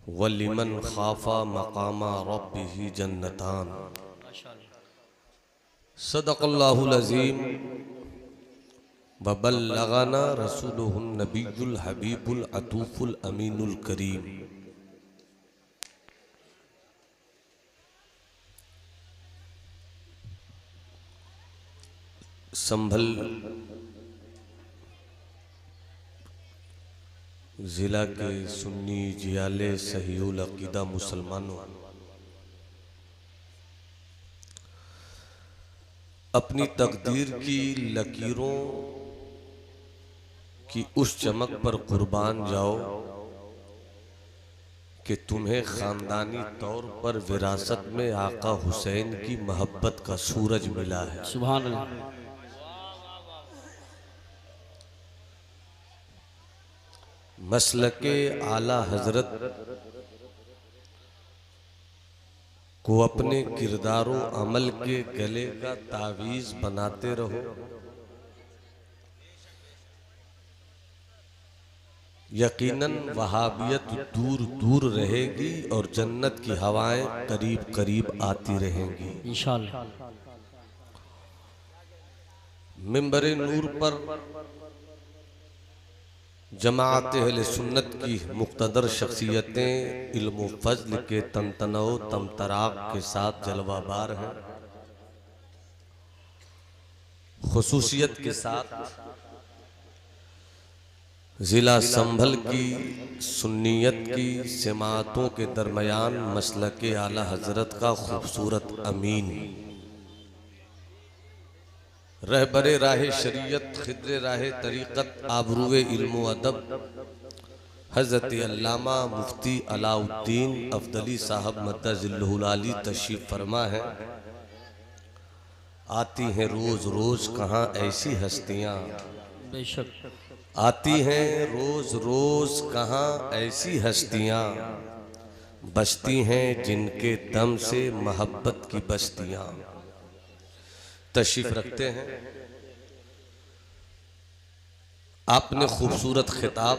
वलिमन खाफा मकामा रब्बिही जन्नतान। सदक़ल्लाहुल अज़ीम व बल्लगना रसूलुहुन नबियुल हबीबुल अतूफुल अमीनुल करीम। संभल ज़िला के सुन्नी जियाले सहीउल अक़ीदा मुसलमानों, अपनी तकदीर की लकीरों की उस चमक पर कुर्बान जाओ कि तुम्हें ख़ानदानी तौर पर विरासत में आका हुसैन की मोहब्बत का सूरज मिला है। सुभान अल्लाह। मसलके आला हजरत को अपने किरदारों अमल के गले का तावीज बनाते रहो। यकीनन वहाबियत दूर दूर रहेगी और जन्नत की हवाएं करीब करीब आती रहेंगी इंशाअल्लाह। मिंबर नूर पर जमाअत अहले सुन्नत की मुक़्तदर शख्सियतें इल्म फज़्ल के तनतनो तमतराक के साथ जलवाबार हैं। खुसूसियत के साथ ज़िला संभल की सुन्नियत की जमातों के दरमियान मसलके आला हजरत का खूबसूरत अमीन, रहबरे राहे शरीयत, खिद्रे राहे तरीक़त, आबरूए इल्म अदब हज़रत अल्लामा मुफ्ती अलाउद्दीन अफदली साहब मद्दज़िल्लहुल आली तशरीफ़ फरमा है। आती हैं रोज़ रोज़ कहाँ ऐसी हस्तियाँ, बेशक आती हैं रोज़ रोज़ कहाँ ऐसी हस्तियाँ, बसती हैं जिनके दम से मोहब्बत की बस्तियाँ। तशरीफ रखते हैं। आपने खूबसूरत खिताब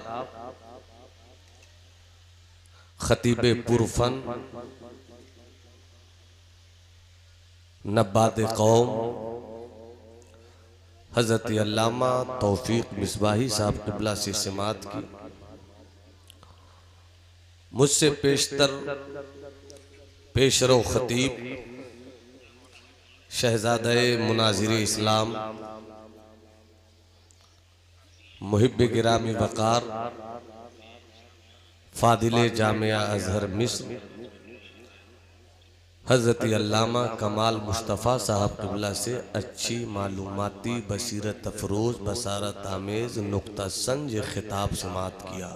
खतीबे पुरफन नब्बाद कौम हज़रत अल्लामा तौफीक मिसबाही साहब क़िबला से समात की। मुझसे पेशतर पेशरो खतीब शहज़ादे मुनाज़िर इस्लाम मुहिब्बे गिरामी वक़ार फ़ादिले जामिया अज़हर मिस्र हज़रत अल्लामा कमाल मुस्तफ़ा साहब क़िबला से अच्छी मालूमाती बसीरत अफरोज़ बसारत आमेज़ नुक्ता संज खिताब समात किया।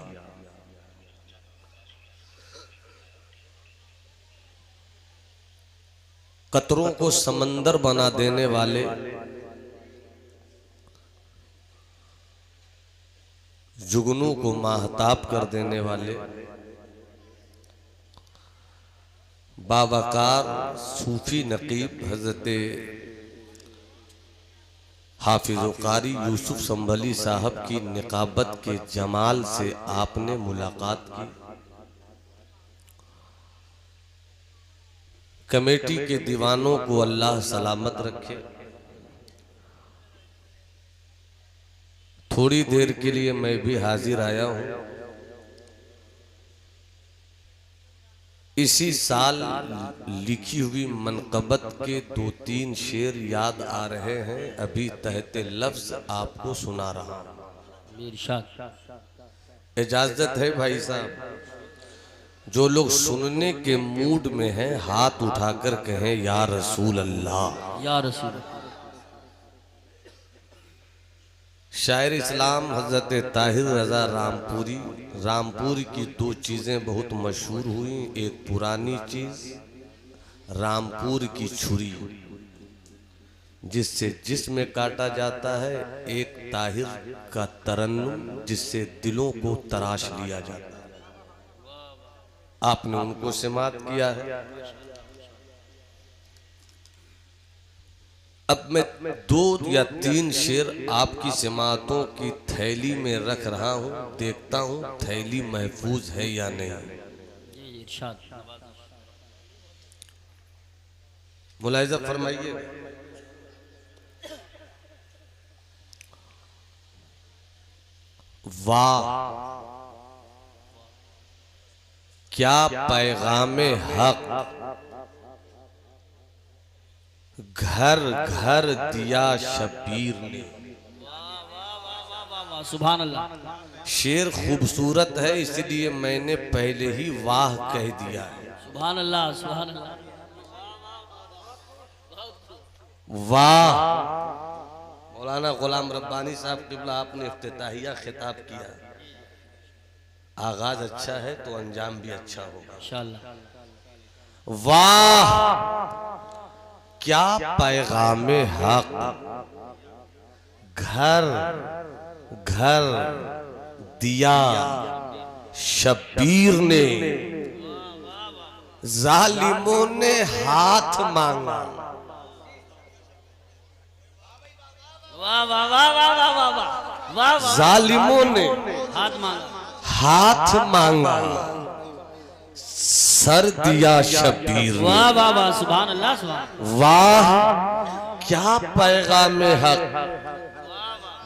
कतरों को समंदर बना देने वाले, जुगनू को माहताब कर देने वाले, बावकार सूफी नकीब हजरत हाफिज़ कारी यूसुफ संभली साहब की निकाबत के जमाल से आपने मुलाकात की। कमेटी के दीवानों को अल्लाह सलामत रखे। थोड़ी देर के लिए मैं भी हाजिर आया हूं। इसी साल लिखी हुई मनक़बत के 2-3 शेर याद आ रहे हैं, अभी तहते लफ्ज आपको सुना रहा हूं। इजाजत है भाई साहब? जो लोग सुनने के मूड में हैं हाथ उठाकर कहें या रसूल अल्लाह। या रसूल। शायर इस्लाम हजरत ताहिर रजा रामपुरी, रामपुर की 2 चीज़ें बहुत मशहूर हुई। एक पुरानी चीज़ रामपुर की छुरी जिससे जिस्म काटा जाता है, एक ताहिर का तरन्नुम जिससे दिलों को तराश लिया जाता है। आपने उनको समात किया है। अब मैं 2 या 3 शेर आपकी समातों की थैली में रख रहा हूं, देखता हूं थैली महफूज है या नहीं। इरशाद। मुलाहिजा फरमाइए, वाह क्या पैगामे हक घर घर दिया शबीर ने। सुभान अल्लाह। शेर खूबसूरत है इसलिए मैंने पहले ही वाह कह दिया है। सुभान अल्लाह, सुभान अल्लाह। वाह मौलाना गुलाम रब्बानी साहब क़िबला, आपने इफ्तिताहिया खिताब किया, आगाज अच्छा है तो अंजाम भी अच्छा होगा इंशाअल्लाह। वाह क्या पैगामे हक घर घर दिया शबीर ने। जालिमों ने हाथ मांगा, वाह वाह वाह वाह वाह वाह वाह वाह। जालिमों ने हाथ मांगा, सर दिया शबीर ने। वाह वाह वाह। सुभान अल्लाह, सुभान। वाह क्या पैगामे हक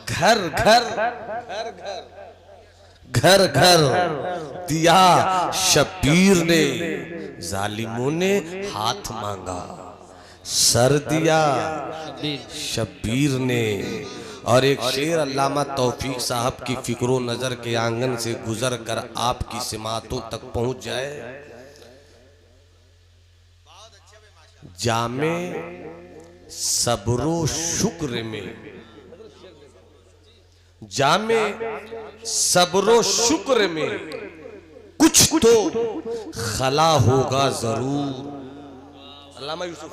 घर घर घर घर दिया शबीर ने। जालिमों ने हाथ मांगा, सर दिया शबीर ने। और एक शेर अल्लामा तौफीक साहब की फिक्रो नजर के आंगन से गुजर कर आपकी सिमातों तक पहुंच जाए। जामे सब्रो शुक्र में, जामे सब्रो शुक्र में कुछ तो खला होगा जरूर। अल्लामा यूसुफ,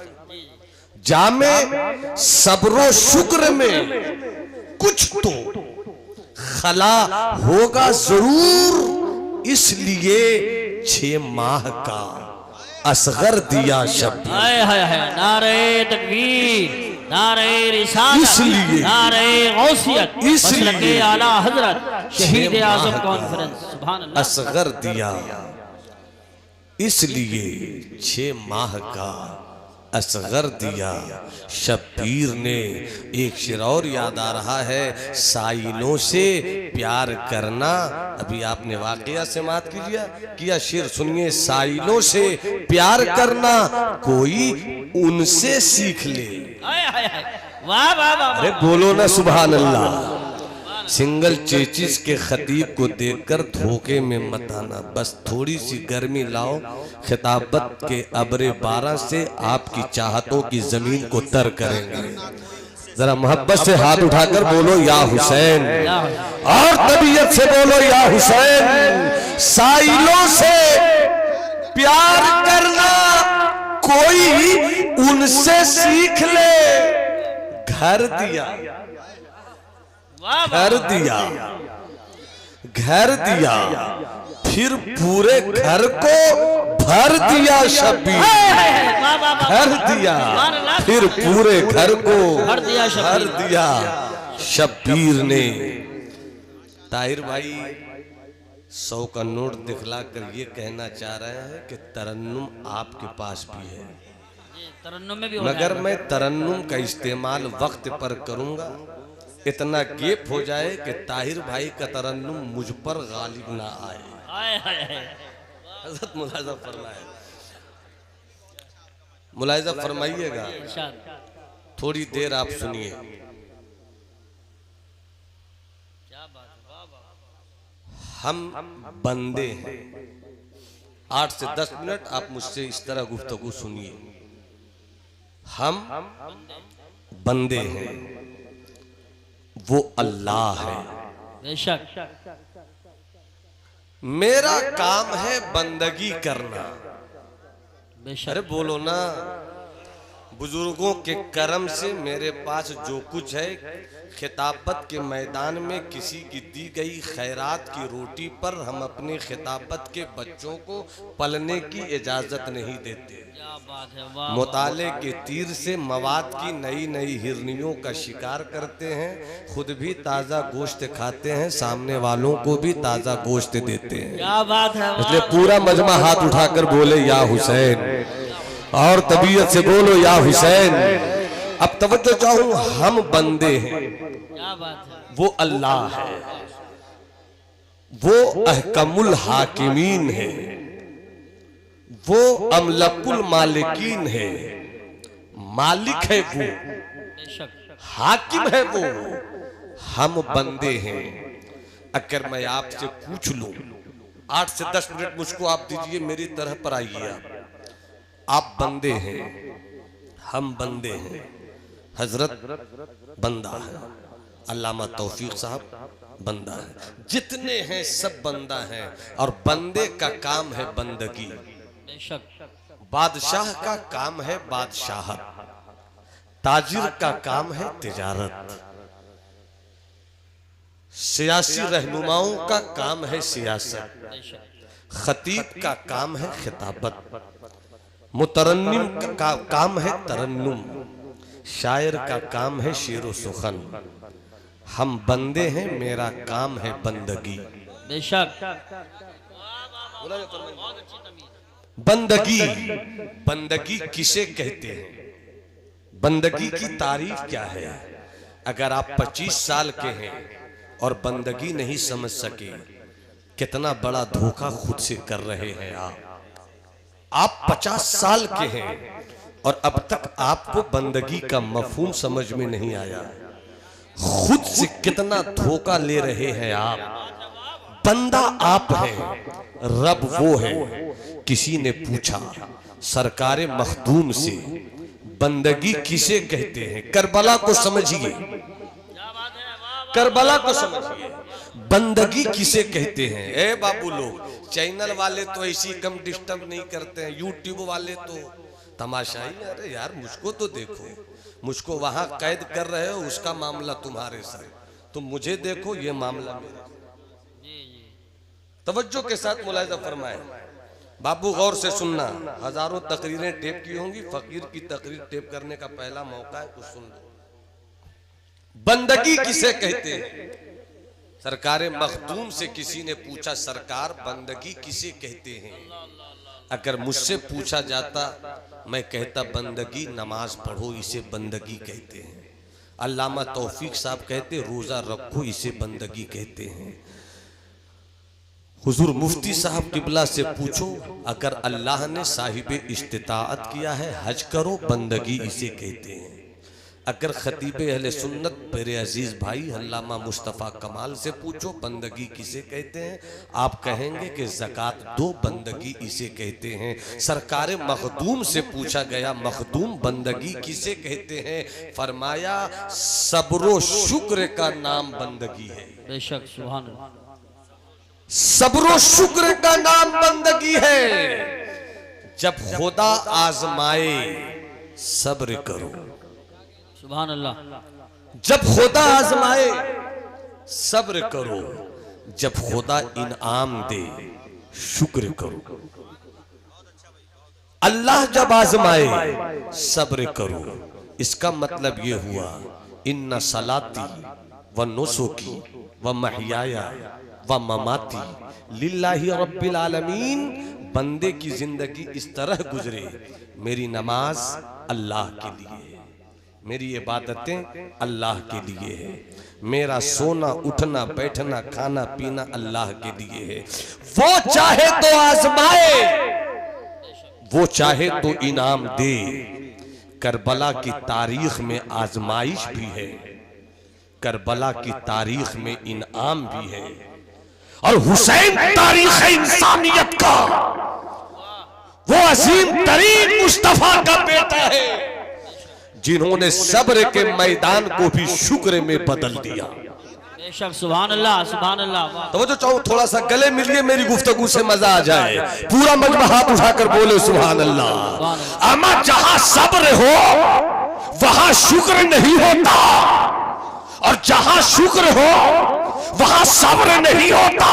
जामे सब्रो शुक्र में कुछ तो खला होगा जरूर, इसलिए 6 माह का असगर दिया शबीर। हाय हाय हाय। नारे तकबीर, नारे रिसालत, इसलिए नारे गौसियत, इसलिए आला हजरत शहीद आजम कॉन्फ्रेंस। सुभान अल्लाह। असगर दिया इसलिए 6 माह का असगर दिया शबीर ने। एक शेर और याद आ रहा है, साइलों से प्यार करना। अभी आपने वाकया से मात किया, शेर सुनिए। साइलों से प्यार करना कोई उनसे सीख ले। हाय हाय हाय। वाह वाह वाह। अरे बोलो ना सुभान अल्लाह। सिंगल चेचिस के खतीब को देखकर धोखे में मत आना, बस थोड़ी सी गर्मी लाओ। खिताबत के अबरे 12 से आपकी चाहतों की जमीन को तर करेंगे। जरा मोहब्बत से हाथ उठाकर बोलो या हुसैन, और तबीयत से बोलो या हुसैन। साइलों से प्यार करना कोई उनसे सीख ले। घर दिया, घर दिया, घर दिया, फिर पूरे घर को भर दिया शबीर। भर दिया फिर पूरे घर को भर दिया शबीर ने। ताहिर भाई 100 का नोट दिखला कर ये कहना चाह रहे हैं कि तरन्नुम आपके पास भी है, तरन्नुम में भी मगर मैं तरन्नुम का इस्तेमाल वक्त पर करूंगा। इतना गेप हो जाए कि ताहिर भाई का तरन्नुम मुझ पर गालिब ना आए। हज़रत मुलाहिजा फरमाए, मुलाहिजा फरमाइएगा, थोड़ी देर आप सुनिए। हम बंदे हैं, 8 से 10 मिनट आप मुझसे इस तरह गुफ्तगू सुनिए। हम बंदे हैं, वो अल्लाह है। बेशक। मेरा काम है बंदगी करना। बेशक। अरे बोलो ना, बुजुर्गों के करम से मेरे पास जो कुछ है, खिताबत के मैदान में किसी की दी गई खैरात की रोटी पर हम अपने खिताबत के बच्चों को पलने की इजाज़त नहीं देते। क्या बात है, वाह। मुताले के तीर से मवाद की नई नई हिरनियों का शिकार करते हैं, खुद भी ताज़ा गोश्त खाते हैं, सामने वालों को भी ताज़ा गोश्त देते हैं। क्या बात है, वाह। इसलिए पूरा मजमा हाथ उठाकर बोले या हुसैन, और तबीयत से बोलो या हुसैन। अब तवज्जो चाहूं, हम बंदे हैं, क्या बात है, वो अल्लाह है, वो अहकमुल हाकिमीन है, वो अमलकुल मालिकीन है, मालिक है वो, बेशक। हाकिम है वो, हम बंदे हैं। अगर मैं आपसे पूछ लूं, 8 से 10 मिनट मुझको आप दीजिए, मेरी तरह पर आइए आप बंदे हैं, हम बंदे हैं, हजरत बंदा है, अल्लामा तौफीक साहब बंदा है, जितने हैं सब बंदा हैं, और बंदे का काम है बंदगी। बेशक। बादशाह का काम है बादशाहत, ताजिर का काम है तिजारत, सियासी रहनुमाओं का काम है सियासत, बेशक। खतीब का काम है खिताबत, मुतरन्निम का काम है तरन्नुम, शायर का काम है शेरो सुखन। हम बंदे हैं, मेरा काम है बंदगी। बेशक। बंदगी, बंदगी किसे कहते हैं? बंदगी की तारीफ क्या है? अगर आप 25 साल के हैं और बंदगी नहीं समझ सके, कितना बड़ा धोखा खुद से कर रहे हैं आप 50 साल के हैं और अब तक आपको बंदगी का मफहूम समझ में नहीं आया, खुद से कितना धोखा ले रहे हैं आप। बंदा आप हैं, रब वो है। किसी ने पूछा सरकारे मखदूम से, बंदगी किसे कहते हैं? करबला को समझिए, करबला को समझिए, बंदगी किसे कहते हैं? ए बाबू लोग, चैनल वाले तो ऐसी कम डिस्टर्ब नहीं करते हैं, यूट्यूब वाले तो तमाशाई। अरे यार मुझको तो देखो, मुझको वहां कैद कर रहे हो, उसका मामला तुम्हारे साथ, तुम मुझे देखो, ये मामला मेरा। तवज्जो के साथ मुलाहिजा फरमाए बाबू, गौर से सुनना। हजारों तकरीरें टेप की होंगी, फकीर की तकरीर टेप करने का पहला मौका है, कुछ सुन लो। बंदगी किसे कहते हैं? सरकारे मखदूम से किसी ने पूछा, सरकार बंदगी किसे कहते हैं? अगर मुझसे पूछा जाता, मैं कहता बंदगी नमाज पढ़ो, इसे बंदगी कहते हैं। अल्लामा तौफीक साहब कहते रोजा रखो, इसे बंदगी कहते हैं। हुजूर मुफ्ती साहब किबला से पूछो, अगर अल्लाह ने साहिब इस्तिताअत किया है, हज करो, बंदगी इसे कहते हैं। अगर खतीब अहले सुन्नत मेरे अजीज भाई अल्लामा मुस्तफ़ा कमाल से पूछो, बंदगी किसे कहते हैं, आप कहेंगे कि ज़कात दो, बंदगी इसे कहते हैं। सरकारे मखदूम से पूछा गया, मखदूम बंदगी किसे कहते हैं? फरमाया सब्रो शुक्र का नाम बंदगी है। बेशक, सुभान अल्लाह। सब्रो शुक्र का नाम बंदगी है। जब खुदा आजमाए सब्र करो, सुभान अल्लाह। जब खुदा आजमाए सब्र करो, जब खुदा इनाम दे शुक्र करो। अल्लाह जब आजमाए सब्र करो, इसका मतलब ये हुआ, इन्ना सलाती व नुसुकी व महयाया व ममाती लिल्लाहि रब्बिल आलमीन। बंदे की जिंदगी इस तरह गुजरे, मेरी नमाज अल्लाह के लिए है, मेरी इबादतें अल्लाह के लिए है, मेरा सोना उठना बैठना खाना पीना अल्लाह के लिए है। वो चाहे तो आजमाए, वो चाहे तो इनाम दे। करबला की तारीख में आजमाइश भी है, करबला की तारीख में इनाम भी है, और हुसैन तारीख इंसानियत का वो अजीम तरीन मुस्तफा का बेटा है, जिन्होंने सब्र के मैदान को भी शुक्र में बदल दिया। बेशक सुभान अल्लाह सुभान अल्लाह। वाह। तो वो जो चाहूं थोड़ा सा गले मिलिए, मेरी गुफ्तगू से मजा आ जाए। पूरा मजमा हाथ उठाकर बोले सुभान अल्लाह। अमा जहां सब्र हो वहां शुक्र नहीं होता, और जहां शुक्र हो वहां सब्र नहीं होता।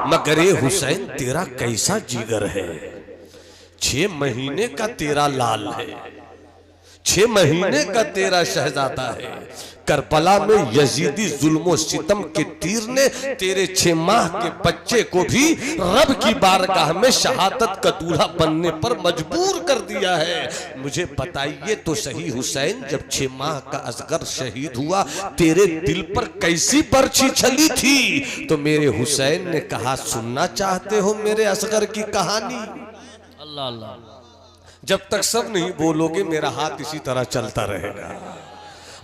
मगर ये हुसैन तेरा कैसा जिगर है, 6 महीने का तेरा लाल है, 6 महीने का तेरा शहजादा है। करबला में यजीदी जुल्मो सितम के तीर ने तेरे 6 माह के बच्चे को भी रब की बारगाह में शहादत का दूल्हा बनने पर मजबूर कर दिया है। मुझे बताइए तो सही हुसैन, जब 6 माह का असगर शहीद हुआ तेरे दिल पर कैसी बर्छी चली थी? तो मेरे हुसैन ने कहा, सुनना चाहते हो मेरे असगर की कहानी? अल्लाह अल्लाह। जब तक सब नहीं बोलोगे मेरा हाथ इसी तरह चलता रहेगा।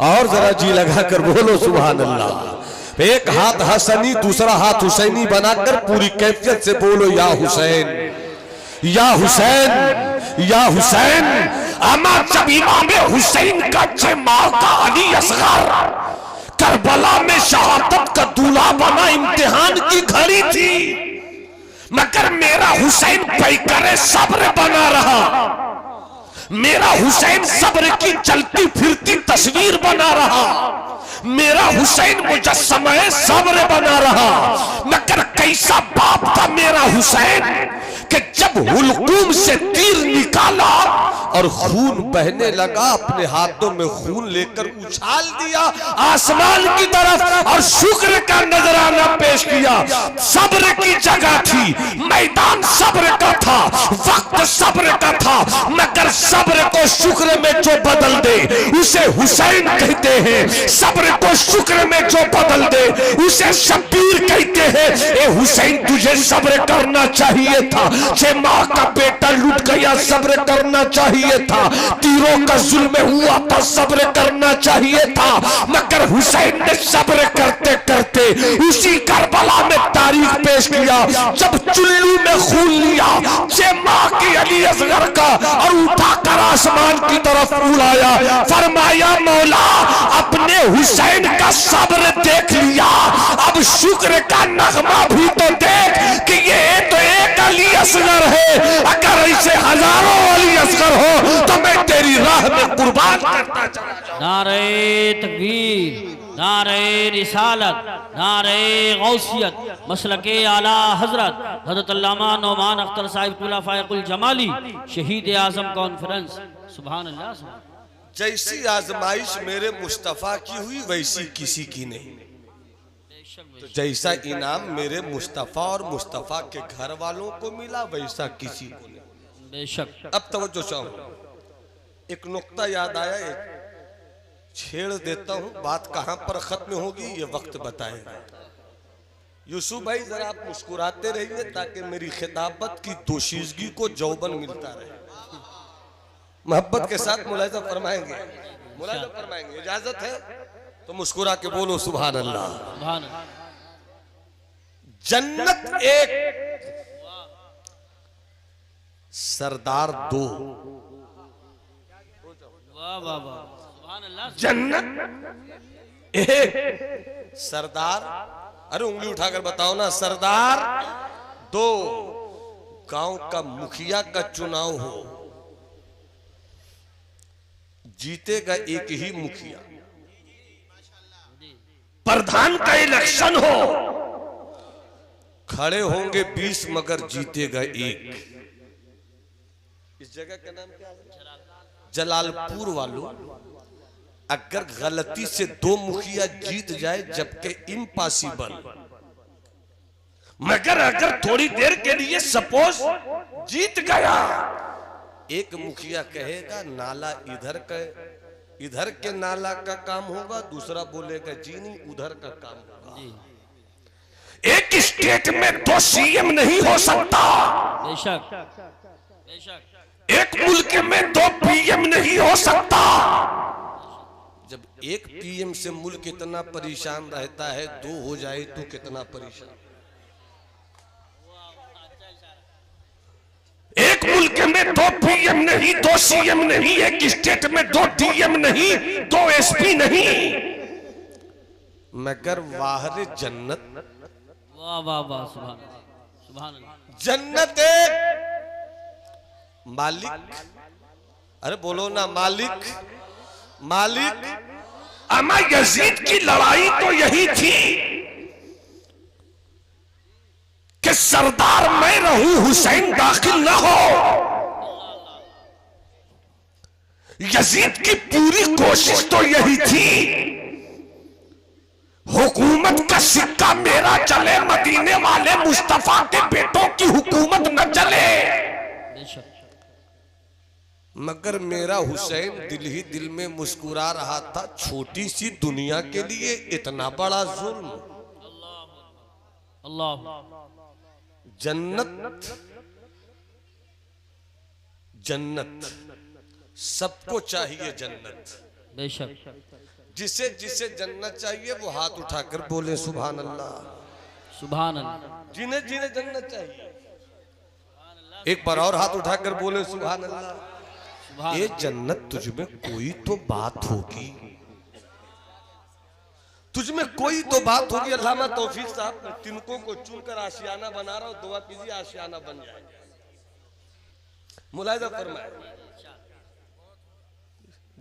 और जरा जी लगा कर बोलो सुभान अल्लाह। एक हाथ हसनी दूसरा हाथ हुसैनी बनाकर पूरी कैफियत से बोलो या हुसैन या हुसैन या हुसैन। अमा जब इमाम हुसैन का 6 माह का अली असगर करबला में शहादत का दूल्हा बना, इम्तिहान की घड़ी थी, मगर मेरा हुसैन पैकरे सब्र बना रहा। मेरा हुसैन सब्र की चलती फिरती तस्वीर बना रहा। मेरा हुसैन मुजस्समा सब्र बना रहा। मगर कैसा बाप था मेरा हुसैन कि जब हुलकूम से तीर निकाला और खून बहने लगा, अपने हाथों में खून लेकर उछाल दिया आसमान की तरफ और शुक्र का नजराना पेश किया। सब्र की जगह थी, मैदान सब्र का था, वक्त सब्र का था, मगर सब्र को शुक्र में जो बदल दे उसे हुसैन कहते हैं। सब्र को शुक्र में जो बदल दे उसे शब्बीर कहते हैं। ए हुसैन, तुझे सब्र करना चाहिए था। 6 माह का बेटा लुट गया, सब्र करना चाहिए था। तीरों का जुल्म हुआ था, सब्र करना चाहिए था। मगर हुसैन ने सब्र करते करते उसी करबला में तारीख पेश किया जब चुल्लू में खून लिया 6 माह की अली असगर का और उठाकर आसमान की तरफ उड़ाया। फरमाया, मौला अपने हुसैन का सब्र देख लिया, अब शुक्र का नगमा भी तो देख कि ये तो एक अली असगर है। अगर ऐसे हजारों अली असगर हो तो मैं तेरी राह में कुर्बान करता चला जाऊं। नारे तकबीर, नारे रिसालत, नारे गौसियत, मसलके आला हजरत हजरत अल्लामा नौमान अख्तर साहिब खुलाफाए जमाली शहीद आजम कॉन्फ्रेंस। सुभान अल्लाह। जैसी आजमाइश मेरे मुस्तफा की हुई वैसी किसी की नहीं। तो जैसा इनाम मेरे मुस्तफा और मुस्तफा के घर वालों को मिला वैसा किसी को नहीं। बेशक। अब तवज्जो चाहूं, एक नुक्ता याद आया, एक छेड़ देता हूं, बात कहां पर खत्म होगी ये वक्त बताएगा। यूसुफ भाई जरा आप मुस्कुराते रहिए ताकि मेरी खिताबत की दोशीजगी को जौबन मिलता रहे। मोहब्बत के साथ मुलाहिजा फरमाएंगे, मुलाहिजा फरमाएंगे, इजाजत है तो मुस्कुरा के बोलो सुभान अल्लाह। सुभान अल्लाह। जन्नत एक, सरदार 2। वाह वाह वाह। सुभान अल्लाह। जन्नत एक, सरदार, अरे उंगली उठाकर बताओ ना, सरदार 2। गांव का मुखिया का चुनाव हो, जीतेगा एक ही मुखिया। प्रधान का इलेक्शन हो, खड़े होंगे 20 मगर जीतेगा एक। इस जगह का नाम क्या है? जलालपुर वालों, अगर गलती से 2 मुखिया जीत जाए जबकि इम्पॉसिबल, मगर अगर थोड़ी देर के लिए सपोज जीत गया, एक मुखिया कहेगा नाला इधर के नाला का काम होगा, दूसरा बोलेगा जी नहीं उधर का काम होगा। एक स्टेट में 2 सीएम नहीं हो सकता। बेशक बेशक। एक मुल्क में 2 पीएम नहीं हो सकता। जब एक पीएम से मुल्क इतना परेशान रहता है, 2 हो जाए तो कितना परेशान। एक मुल्क में 2 पीएम नहीं, 2 सीएम नहीं, एक स्टेट में 2 डीएम नहीं, 2 एसपी नहीं, मगर वाहरे जन्नत, वाह वाह वाह, सुभान अल्लाह, सुभान अल्लाह। जन्नत एक मालिक, अरे बोलो ना मालिक, मालिक। अमा यजीद की लड़ाई तो यही थी कि सरदार मैं रहूं, हुसैन दाखिल न हो। यजीद की पूरी कोशिश तो यही थी हुकूमत का सिक्का मेरा चले, मदीने वाले मुस्तफा के बेटों की हुकूमत न चले। बेशक। मगर मेरा हुसैन दिल ही दिल में मुस्कुरा रहा था, छोटी सी दुनिया के लिए इतना बड़ा जुल्म। अल्लाह। जन्नत, जन्नत सबको चाहिए जन्नत। बेशक। जिसे जिसे जन्नत चाहिए वो हाथ उठाकर बोले सुभान अल्लाह। सुभान अल्लाह। जिन्हें जिन्हें जन्नत चाहिए एक बार और हाथ उठाकर बोले सुभान अल्लाह। सुभान ये जन्नत तुझमें कोई तो बात होगी, तुझमें कोई तो बात होगी। अल्लामा तौफीक साहब तिनकों को चुनकर आशियाना बना रहा हूं, दुआ कीजिए आशियाना बन जाए। मुलाहिजा फरमाए,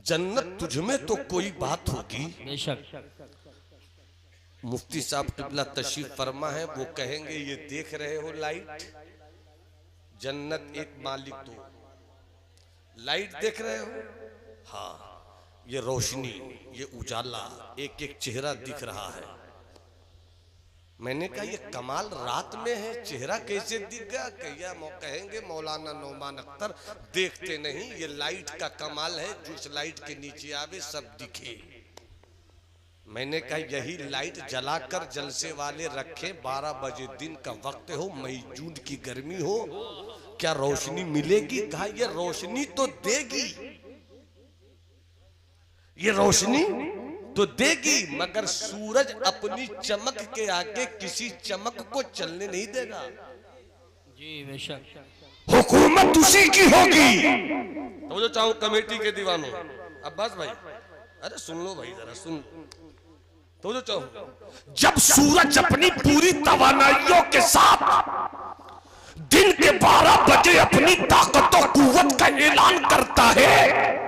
जन्नत तुझमें तो कोई बात होगी। बेशक। मुफ्ती साहब क़िबला तशरीफ फरमा है, वो कहेंगे ये देख रहे हो लाइट, जन्नत एक मालिक दो। लाइट देख रहे हो, हाँ ये रोशनी, ये उजाला, एक एक चेहरा दिख रहा है। मैंने कहा ये कमाल रात में है, चेहरा कैसे दिख गया? कहेंगे मौलाना नौमान अख्तर देखते नहीं, ये लाइट का कमाल है, जिस लाइट के नीचे आवे सब दिखे। मैंने कहा यही लाइट जलाकर जलसे वाले रखे, 12 बजे दिन का वक्त हो, मई जून की गर्मी हो, क्या रोशनी मिलेगी? कहा ये रोशनी तो देगी, ये रोशनी तो देगी, मगर सूरज अपनी चमक के आगे किसी चमक को चलने नहीं देगा। जी बेशक। हुकूमत उसी की होगी। तो जो चाहूं कमेटी के दीवानों, अब्बास भाई अरे सुन लो भाई, जरा सुन। तो जो चाहूं, जब सूरज अपनी पूरी तवानाइयों के साथ दिन के 12 बजे अपनी ताकत और कुव्वत का ऐलान करता है,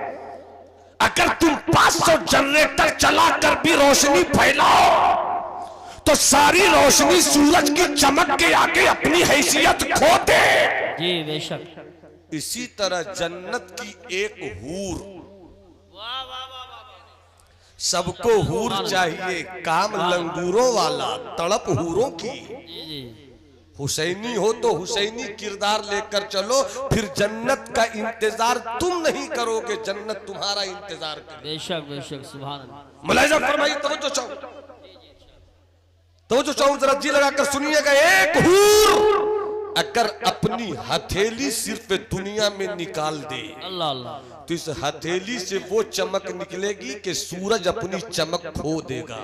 अगर तुम 500 जनरेटर चलाकर भी रोशनी फैलाओ तो सारी रोशनी सूरज की चमक के आगे अपनी हैसियत खो दे। जी बेशक। इसी तरह जन्नत की एक हूर, सबको हूर चाहिए, काम लंगूरों वाला, तड़प हूरों की। जी जी। हुसैनी हो तो हुसैनी किरदार लेकर चलो, फिर जन्नत का इंतजार तुम नहीं करोगे, जन्नत तुम्हारा इंतजार करेगी। बेशक बेशक। सुभान अल्लाह। मुलाहिजा फरमाइए, तवज्जो चाहूं, तवज्जो चाहूं, जरा जी लगाकर सुनिएगा। एक हूर अगर अपनी हथेली सिर्फ दुनिया में निकाल दे अल्लाह अल्लाह। तो इस हथेली से वो चमक निकलेगी कि सूरज अपनी चमक खो देगा।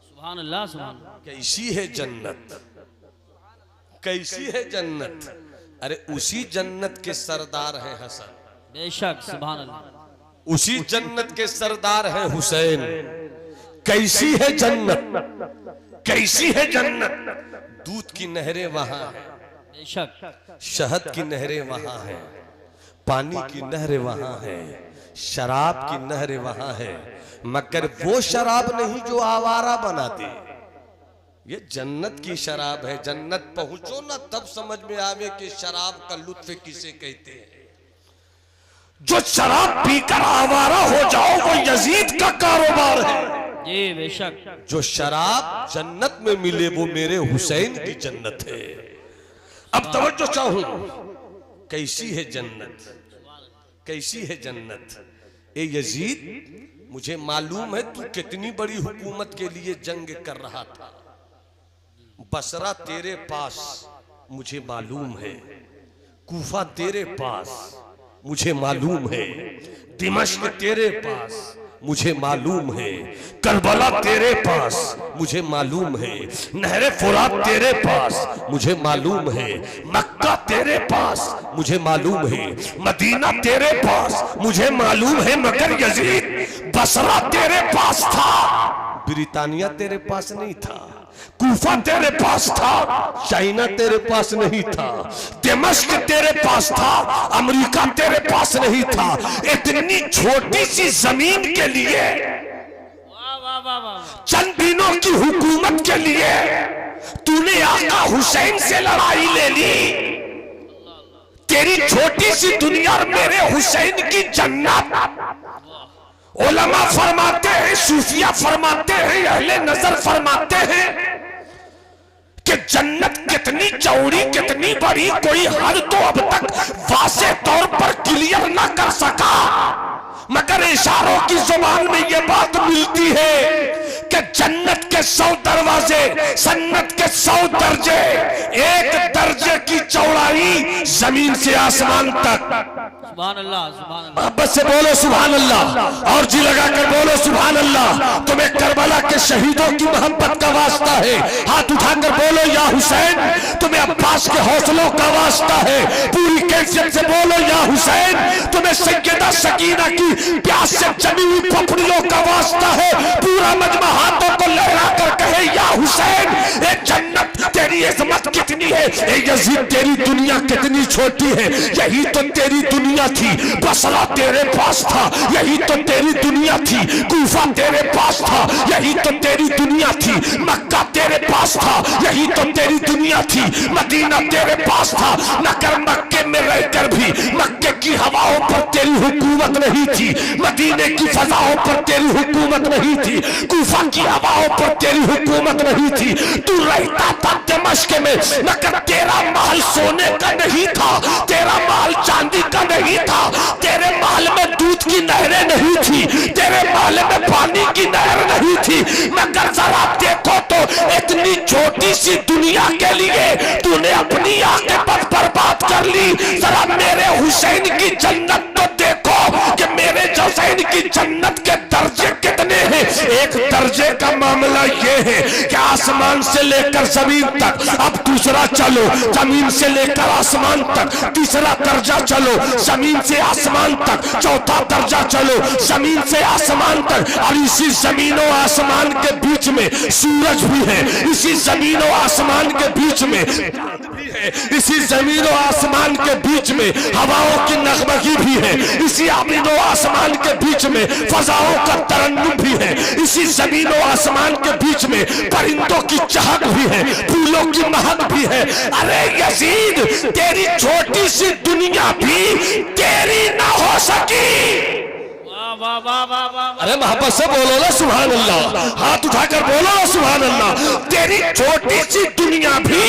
सुभान अल्लाह। सुभान अल्लाह। कैसी है जन्नत, कैसी है जन्नत? अरे उसी जन्नत के सरदार हैं हसन, बेशक। सुभान अल्लाह। उसी जन्नत के सरदार हैं हुसैन। कैसी है जन्नत, कैसी है जन्नत? दूध की नहरें वहां हैं, बेशक। शहद की नहरें वहां हैं, पानी की नहरें वहां हैं, शराब की नहरें वहां हैं, मगर वो शराब नहीं जो आवारा बना दे। ये जन्नत की शराब है। जन्नत पहुंचो ना तब समझ में आवे कि शराब का लुत्फ किसे कहते हैं। जो शराब पीकर आवारा हो जाओ वो यजीद का कारोबार है। जी बेशक। जो शराब जन्नत में मिले वो मेरे हुसैन की जन्नत है। अब तवज्जो चाहूं, कैसी है जन्नत, कैसी है जन्नत? ए यजीद, मुझे मालूम है तू कितनी बड़ी हुकूमत के लिए जंग कर रहा था। बसरा तेरे पास मुझे मालूम है, कूफा तेरे पास मुझे मालूम है, दिमश्क तेरे पास मुझे मालूम है, करबला तेरे पास मुझे मालूम है, नहरे फुरात तेरे पास मुझे मालूम है, मक्का तेरे पास मुझे मालूम है, मदीना तेरे पास मुझे मालूम है, मगर यजीद बसरा तेरे पास था। ब्रिटानिया तेरे पास नहीं था, कूफा तेरे पास था, चाइना तेरे पास नहीं था, दमिश्क तेरे पास था, अमेरिका तेरे पास नहीं था। इतनी छोटी सी जमीन के लिए, चंद दिनों की हुकूमत के लिए तूने आका हुसैन से लड़ाई ले ली। तेरी छोटी सी दुनिया और मेरे हुसैन की जन्नत। उलमा फरमाते हैं, सूफिया फरमाते हैं, अहले नजर फरमाते हैं कि जन्नत कितनी चौड़ी कितनी बड़ी कोई हद तो अब तक वाज़े तौर पर क्लियर ना कर सका, मगर इशारों की जुबान में यह बात मिलती है कि जन्नत के 100 दरवाजे, सन्नत के 100 दर्जे, एक दर्जे की चौड़ाई जमीन से आसमान तक। सुभान अल्लाह, सुभान अल्लाह। मोहब्बत से बोलो सुभान अल्लाह और जी लगा कर बोलो सुभान अल्लाह। तुम्हें करबला के शहीदों की मोहब्बत का वास्ता है, हाथ उठाकर बोलो या हुसैन। तुम्हें अब्बास के हौसलों का वास्ता है, पूरी कैफियत से बोलो या हुसैन। तुम्हें सैयदा सकीना की प्यास से जमी हुई पपड़ियों का वास्ता है, पूरा मजमा हाथों को लहरा कर कहे या हुसैन। ए जन्नत तेरी इज़्ज़त कितनी है, ए यजीद तेरी दुनिया कितनी छोटी है। यही तो तेरी दुनिया थी, बसरा तेरे पास था, यही तो तेरी दुनिया थी, कूफा तेरे पास था, यही तो तेरी दुनिया थी, मक्का तेरे पास था, यही तो तेरी दुनिया थी, मदीना तेरे पास था। मगर मक्के में रहकर भी मक्के की हवाओं पर तेरी हुकूमत नहीं थी, मदीने की फजाओं पर तेरी हुकूमत नहीं थी, कूफा की हवाओं पर तेरी हुकूमत नहीं थी। तू रहता था दमिश्क में, मगर तेरा महल सोने का नहीं था, तेरा महल चांदी का नहीं था, तेरे महल में दूध की नहरें नहीं थी, तेरे महल में पानी की नहर नहीं थी। मगर जरा देखो तो इतनी छोटी सी दुनिया के लिए तूने अपनी आंखें पर बर्बाद कर ली। जरा मेरे हुसैन की जन्नत तो देखो कि मेरे हुसैन की जन्नत के दर्जे कितने हैं। एक दर्जे का मामला यह है कि आसमान से लेकर जमीन तक, अब दूसरा चलो जमीन से लेकर आसमान तक, तीसरा दर्जा चलो जमीन से आसमान तक, चौथा दर्जा चलो जमीन से आसमान तक। और इसी जमीन और आसमान के बीच में सूरज भी है, इसी जमीन और आसमान के बीच में चांद भी है, इसी जमीन और आसमान के बीच में हवाओं की नगमगी भी है, इसी जमीन और आसमान के बीच में फजाओं का तरन्नुम भी है, इसी जमीन और आसमान के बीच में परिंदों की चहक भी है, फूलों की महक भी है। अरे यजीद तेरी छोटी सी दुनिया भी तेरी ना हो सकी। वाह वाह वाह वाह। अरे मोहब्बत से बोलो ना सुभान अल्लाह, हाथ उठाकर बोलो ना सुभान अल्लाह। तेरी छोटी सी दुनिया भी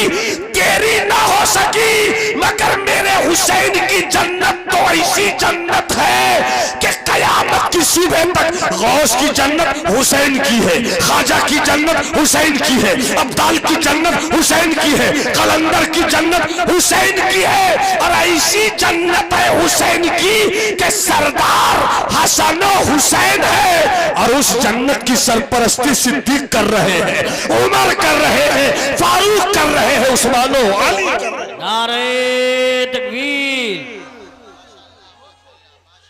तेरी ना हो सकी, मगर मेरे हुसैन की जन्नत तो ऐसी जन्नत है कि कयामत की सुबह तक गौस की जन्नत हुसैन की है, ख्वाजा की जन्नत हुसैन की है, अब्दाल की जन्नत हुसैन की है, कलंदर की जन्नत हुसैन की है। और ऐसी जन्नत है हुसैन की कि सरदार हसन हुसैन है, और उस जन्नत की सरपरस्ती सिद्दीक कर रहे हैं, उमर कर रहे हैं, फारूक कर रहे हैं, उस्मान अली कर रहे हैं। नारे तकबीर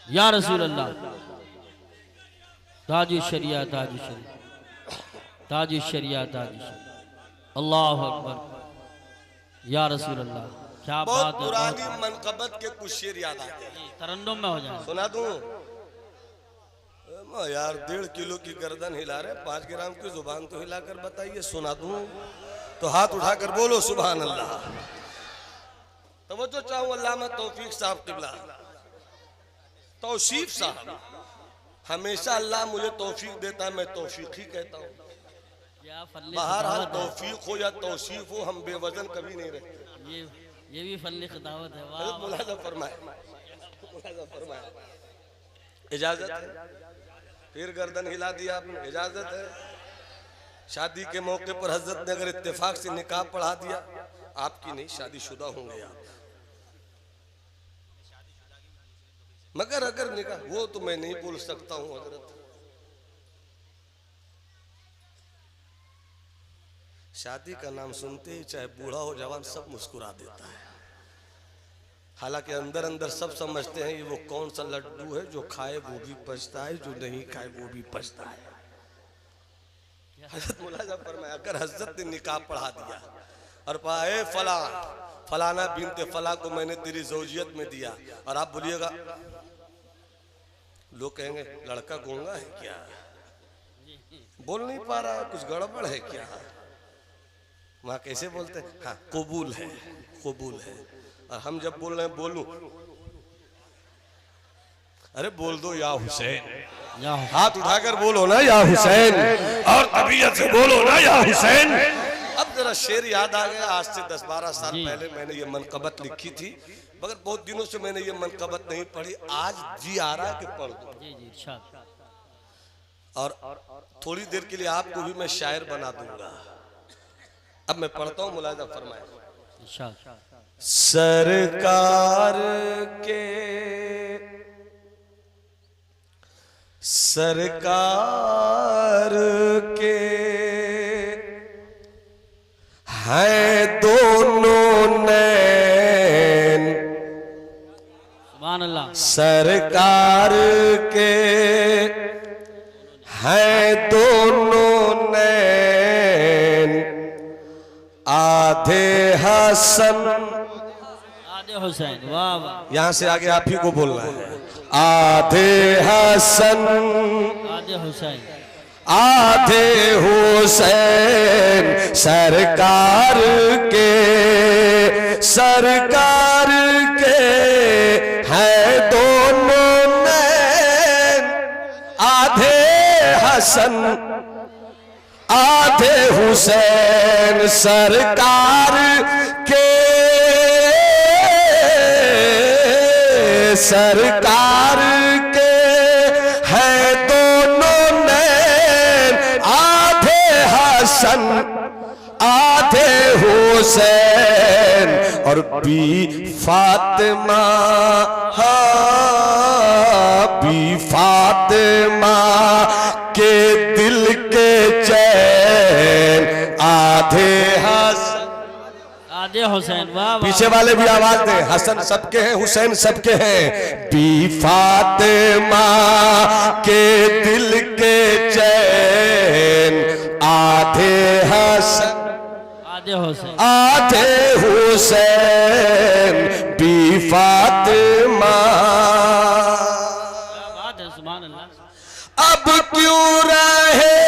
या रसूल अल्लाह। ताज शरिया, ताज शरिया, ताज शरिया, ताज शरिया। अल्लाह अकबर या रसूल अल्लाह। क्या बात है। पुरानी मनकबत के कुछ शेर याद आ गए, तरन्नुम में हो जाए। सुना दूं यार। 1.5 किलो की गर्दन हिला रहे, 5 ग्राम की जुबान तो हिलाकर बताइए, सुना दूं तो हाथ उठाकर बोलो सुभान अल्लाह। तवज्जो चाहूं अल्लामा तौफीक साहब किबला, तौसीफ साहब, हमेशा अल्लाह मुझे तौफीक देता है, मैं तौफीक ही कहता हूँ। बहरहाल तौफीक हो या तौसीफ हो, हम बेवजन कभी नहीं रहते। ये भी फल्ले खिदावत है। वाह, मुलाजा फरमाए, मुलाजा फरमाए। इजाजत है? फिर गर्दन हिला दिया आपने, इजाजत है? शादी के मौके पर हजरत ने अगर इत्तेफाक से निकाह पढ़ा दिया, आपकी नहीं, शादीशुदा होंगे आप, मगर अगर निकाह वो तो मैं नहीं बोल सकता हूं हजरत। शादी का नाम सुनते ही चाहे बूढ़ा हो जवान सब मुस्कुरा देता है, हालांकि अंदर अंदर सब समझते हैं ये वो कौन सा लड्डू है जो खाए वो भी पछता है, जो नहीं खाए वो भी पछता है। हजरत मुलाजा फरमाया अगर हजरत ने निकाह पढ़ा दिया और पाए फला फलाना बिनते फला को मैंने तेरी ज़ौजियत में दिया, और आप बोलिएगा, लोग कहेंगे लड़का गूंगा है क्या, बोल नहीं पा रहा, कुछ गड़बड़ है क्या। वहां कैसे बोलते हैं, हाँ कबूल है, कबूल है। और हम जब बोल रहे हैं बोलूं, अरे बोल दो या हुसैन, हाथ उठाकर बोलो ना या हुसैन, और तबीयत से बोलो ना या हुसैन। अब जरा शेर याद आ गया, आज से 10-12 साल पहले मैंने ये मनकबत लिखी थी, मगर बहुत दिनों से मैंने ये मनकबत नहीं पढ़ी, आज जी आ रहा है कि पढ़ दूं। और थोड़ी देर के लिए आपको भी मैं शायर बना दूंगा। अब मैं पढ़ता हूं, मुलाजा फरमाए। सरकार के हैं दोनों नैन, सुभान अल्लाह। सरकार के हैं दोनों नैन, आधे हसन आधे हुसैन, वाह वाह। यहां से आगे आप ही को बोलना है, आधे हसन आधे हुसैन, आधे हुसैन, सरकार के हैं दोनों नैन, आधे हसन आधे हुसैन, सरकार के हैं दोनों नैन, आधे हसन आधे हुसैन, और बी फातिमा, बी फातिमा के दिल के चैन, आधे हसन आधे हुसैन, वाह वाह। पीछे वाले भी आवाज दें, हसन सबके हैं, हुसैन सबके हैं। बी फातिमा के दिल के चैन, आधे हसन आधे हुसैन, आधे हुसैन, बी फातिमा। क्या बात है, सुभान अल्लाह। अब क्यों रहे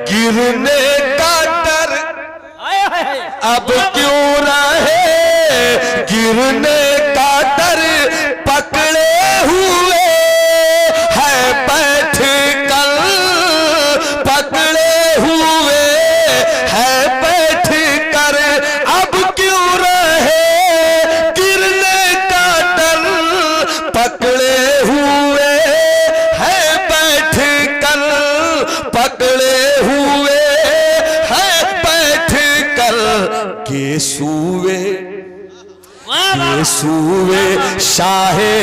गिरने का डर, अब क्यों रहे गिरने का डर, पकड़े हुए है बैठ कर, पकड़े हुए है बैठ कर, अब क्यों रहे गिरने का डर, पकड़े हुए है बैठ कर, पकड़े हुए है बैठ कर, केसूए शाहे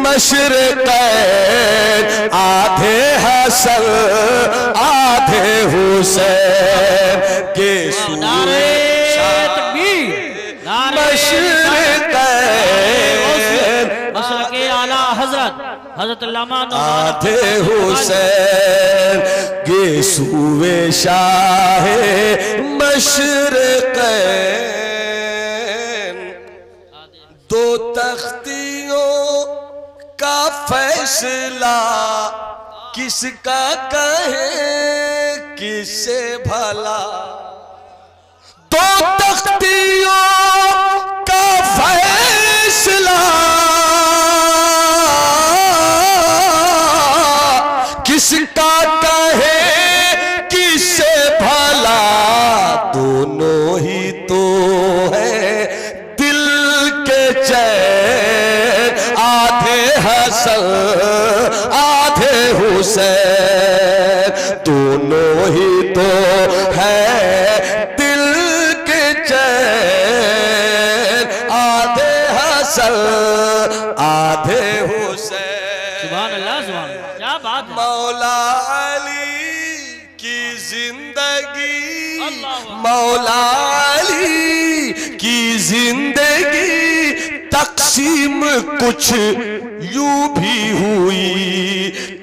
मशरक़ैन, आधे हसन आधे हुसैन, केसूए मशरक़ैन, मसलके आला हजरत हजरत अल्लामा आधे हुसैन, गेसूए शाहे मशरक़ैन, दो तख्तियों का फैसला किसका कहे किससे भला, दो तख्तियों का फैसला किसका कहे किससे भला, दोनों ही तो है दिल के चैन, आधे हसन आधे हुसैन, दोनों ही तो है दिल के चैन, आधे हसन आधे हुसैन। सुभान अल्लाह, सुभान अल्लाह, क्या बात है। मौला अली की जिंदगी मौला अली की जिंदगी तकसीम कुछ यूं भी हुई,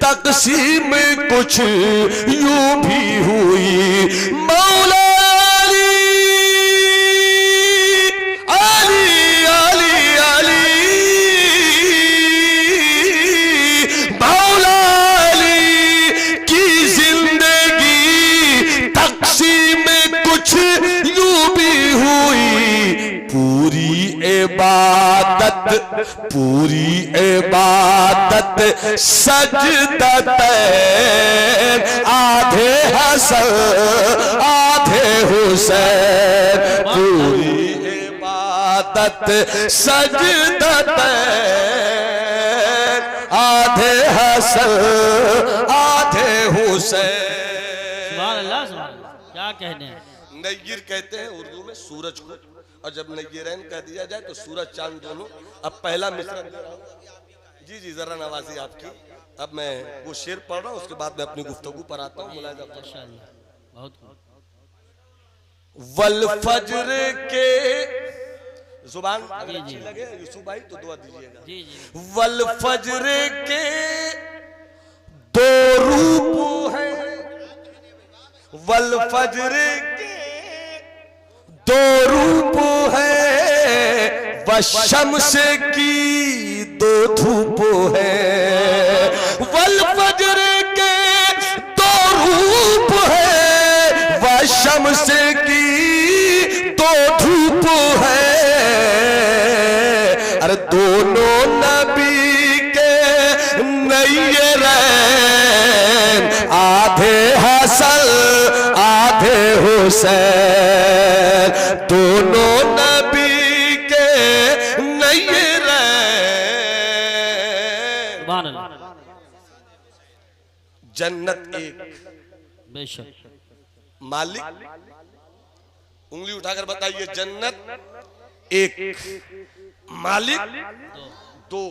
तकसीम कुछ यूं भी हुई। मौला पूरी इबादत सजदत, आधे हसन आधे हुसैन। पूरी इबादत सजदत, आधे हसन आधे हुसैन। सुभान अल्लाह, सुभान अल्लाह, क्या कहने हैं। नय्यर कहते हैं उर्दू में सूरज को, और जब नय्यरैन कह दिया जाए तो सूरज चांद दोनों। अब पहला मिसरा दे रहा हूं। जी जी जरा नवाजी आपकी। अब मैं वो शेर पढ़ रहा हूं, उसके बाद मैं अपनी गुफ्तगू पर आता हूं। मुलाहिजा बहुत वल फज्र के जुबान अगर अच्छी लगे यूसुफ भाई तो दुआ दीजिएगा। जी जी। वल फज्र के दो रूप हैं, वल फज्र के दो रूप है, व शम्स की दो धूप है। वल फज्र के दो रूप है, व शम्स की दो धूप है। अरे दोनों नबी के नय्यरैन, आधे हसन आधे हुसैन। दोनों नबी के नय्यरैन। जन्नत एक, बेशक। मालिक उंगली उठाकर बताइए। जन्नत एक, मालिक दो।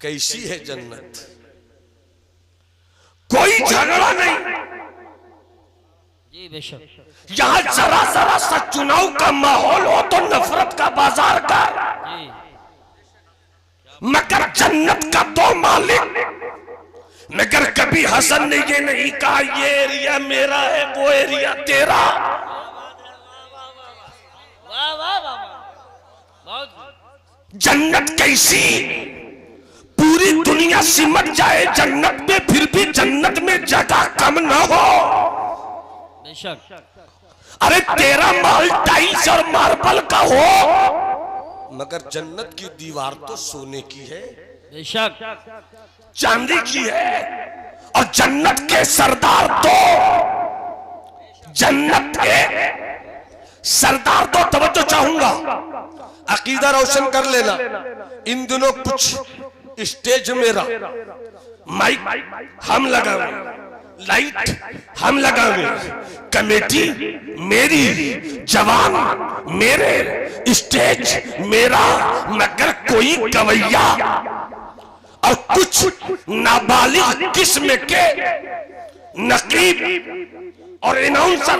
कैसी है जन्नत? कोई झगड़ा नहीं जी, बेशक। यहाँ जरा जरा सा चुनाव का माहौल हो तो नफरत का बाजार का, मगर जन्नत का दो मालिक। मगर कभी हसन ने ये नहीं कहा ये एरिया मेरा है वो एरिया तेरा। जन्नत कैसी? पूरी दुनिया सिमट जाए जन्नत में, फिर भी जन्नत में जगह कम ना हो। बेशक। अरे तेरा महल टाइल्स और मार्बल का हो, मगर जन्नत की दीवार तो सोने की है। बेशक। चांदी की है। और जन्नत के सरदार तो, जन्नत के सरदार तो, तवज्जो चाहूंगा, अकीदा रोशन कर लेना। इन दिनों कुछ स्टेज मेरा, माइक हम लगावे, लाइट हम लगावे, कमेटी मेरी, जवान मेरे, स्टेज मेरा, मगर कोई गवैया और कुछ नाबालिग किस्म के नकीब और अनाउंसर,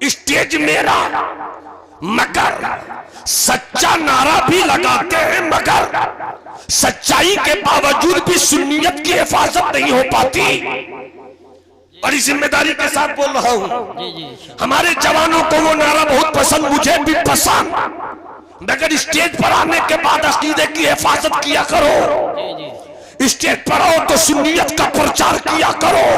स्टेज मेरा। मगर सच्चा नारा भी लगाते हैं, मगर सच्चाई के बावजूद भी सुन्नियत की हिफाजत नहीं हो पाती। बड़ी जिम्मेदारी के साथ बोल रहा हूं। हमारे जवानों को वो नारा बहुत पसंद, मुझे भी पसंद, मगर स्टेज पर आने के बाद अकीदे की हिफाजत किया करो। स्टेज पर आओ तो सुन्नियत का प्रचार किया करो।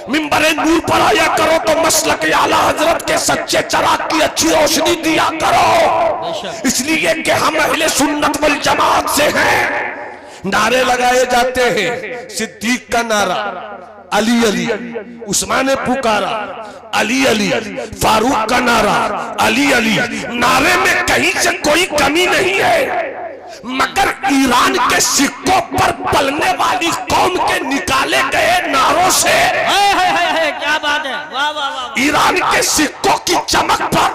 मिंबरे नूर पर आया करो तो मसलक आला हजरत के सच्चे चिराग की अच्छी रोशनी दिया करो। इसलिए कि हम अहले सुन्नत वल जमात से हैं। नारे लगाए जाते हैं। सिद्दीक का नारा, अली अली, उस्मान ने पुकारा अली अली, फारूक का नारा अली अली। नारे में कहीं से कोई कमी नहीं है, मगर ईरान के सिक्कों पर पलने वाली कौम के निकाले गए नारों से, क्या बात है, वाह वाह वाह। ईरान के सिक्कों की चमक पर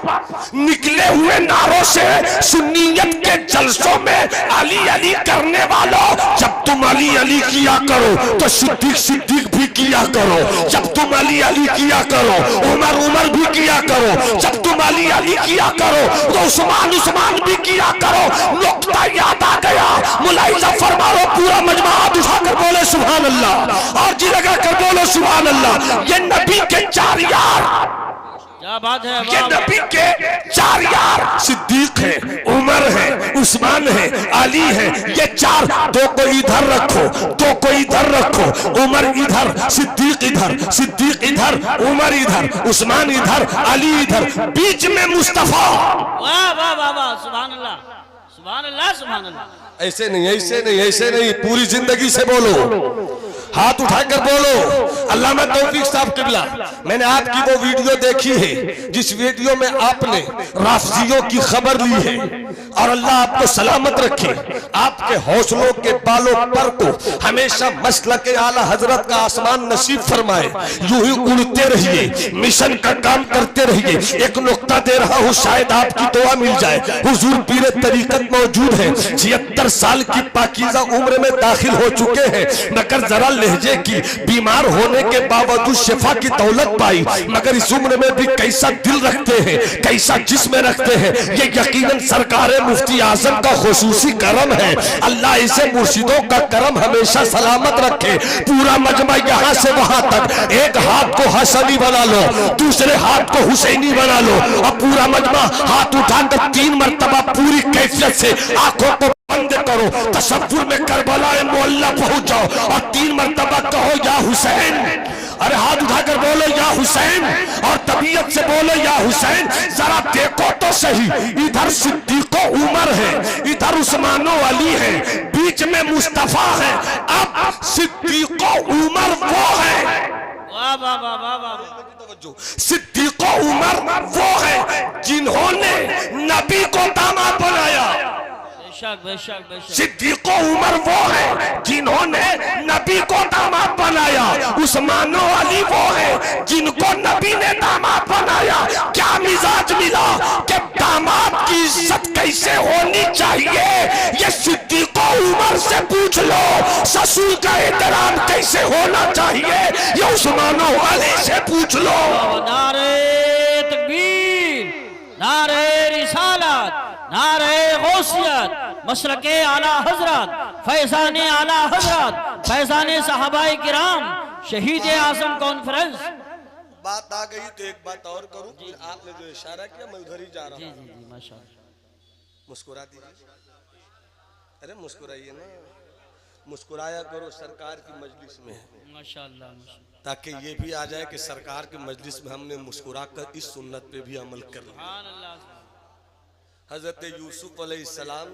निकले हुए नारों से सुन्नियत के जलसों में अली अली करने वालों, जब तुम अली अली किया करो तो सिद्दीक सिद्दीक भी किया करो, जब तुम अली अली किया करो उमर उमर भी किया करो, जब तुम अली अली किया करो तो उस्मान उस्मान भी किया करो। नुक्ता याद आ गया, मुलाहिजा फरमाओ, पूरा मजमा हाथ उठाकर बोले सुभान अल्लाह, और जी लगा कर बोलो सुभान अल्लाह। ये नबी के 4 यार, क्या बात है, ये नबी के 4 यार, सिद्दीक है, उमर है, उस्मान है, अली है, ये 4, 2 को इधर रखो, 2 को इधर रखो, उमर इधर, सिद्दीक इधर, सिद्दीक इधर, उमर इधर, उस्मान इधर, अली इधर, बीच में मुस्तफा। वाह वाह वाह वाह, सुभान अल्लाह सुभान अल्लाह सुभान अल्लाह। ऐसे नहीं, ऐसे नहीं, ऐसे नहीं, पूरी जिंदगी से बोलो, हाथ उठाकर बोलो। अल्लामा तौफीक साहब किबला, मैंने आपकी वो वीडियो देखी है जिस वीडियो में आपने राफजियों की खबर ली है, और अल्लाह आपको सलामत रखे, आपके हौसलों के बालों पर को हमेशा मसलक आला हजरत का आसमान नसीब फरमाए, यूं ही उड़ते रहिए, मिशन का काम करते रहिए। एक नुक्ता दे रहा हूँ, शायद आपकी दुआ मिल जाए। हुजूर पीर तरीकत मौजूद है, 76 साल की पाकीज़ा उम्र में दाखिल हो चुके हैं, मगर जरा लहजे की, बीमार होने के बावजूद शिफा की दौलत पाई, मगर इस उम्र में भी कैसा दिल रखते हैं, कैसा जिस्म रखते हैं, ये यकीनन सरकार मुफ्ती आजम का खुसूसी करम है। अल्लाह इसे मुर्शिदों का करम हमेशा सलामत रखे। पूरा मजमा यहाँ से वहां तक, एक हाथ को हसनी बना लो, दूसरे हाथ को हुसैनी बना लो, और पूरा मजमा हाथ उठाकर 3 मरतबा पूरी कैफियत से आंखों को बंद करो, तसव्वुर में करबला मोहल्ला पहुंच जाओ और 3 मरतबा कहो या हुसैन। अरे हाथ उठाकर बोलो या हुसैन, और तबीयत से बोलो या हुसैन। जरा देखो तो सही, इधर सिद्दीको उमर है, इधर उस्मानो अली है, बीच में मुस्तफा है। अब सिद्दीको उमर वो है, वाह वाह वाह वाह वाह। सिद्दीको उमर वो है जिन्होंने नबी को दामाद बनाया। बेशक बेशक बेशक। सिद्दीको उमर वो है जिन्होंने नबी को दामाद बनाया। उस्मानो अली वो है जिनको नबी ने दामाद बनाया। क्या मिजाज मिला कि दामाद की इज्जत कैसे होनी चाहिए, ये सिद्दीको उमर से पूछ लो। ससुर का एहतराम कैसे होना चाहिए, ये उस्मानो अली से पूछ लो। नारे तकबीर, नारे रिसालत, नारे गौसियत, मसलके आला हजरत, फैजाने आला हजरत, फैजाने सहाबाए किराम, शहीद आजम कॉन्फ्रेंस। बात आ गई तो एक बात और करूं, आपने जो इशारा किया मैं उधर ही जा रहा हूं। जी माशाअल्लाह। मुस्कुरा दीजिए, अरे मुस्कुराइए ना, मुस्कुराया करो सरकार की मजलिस में, माशाअल्लाह, ताकि ये भी आ जाए कि सरकार की मजलिस में हमने मुस्कुरा कर इस सुन्नत पे भी अमल कर लिया। हजरत यूसुफ अलैहिस्सलाम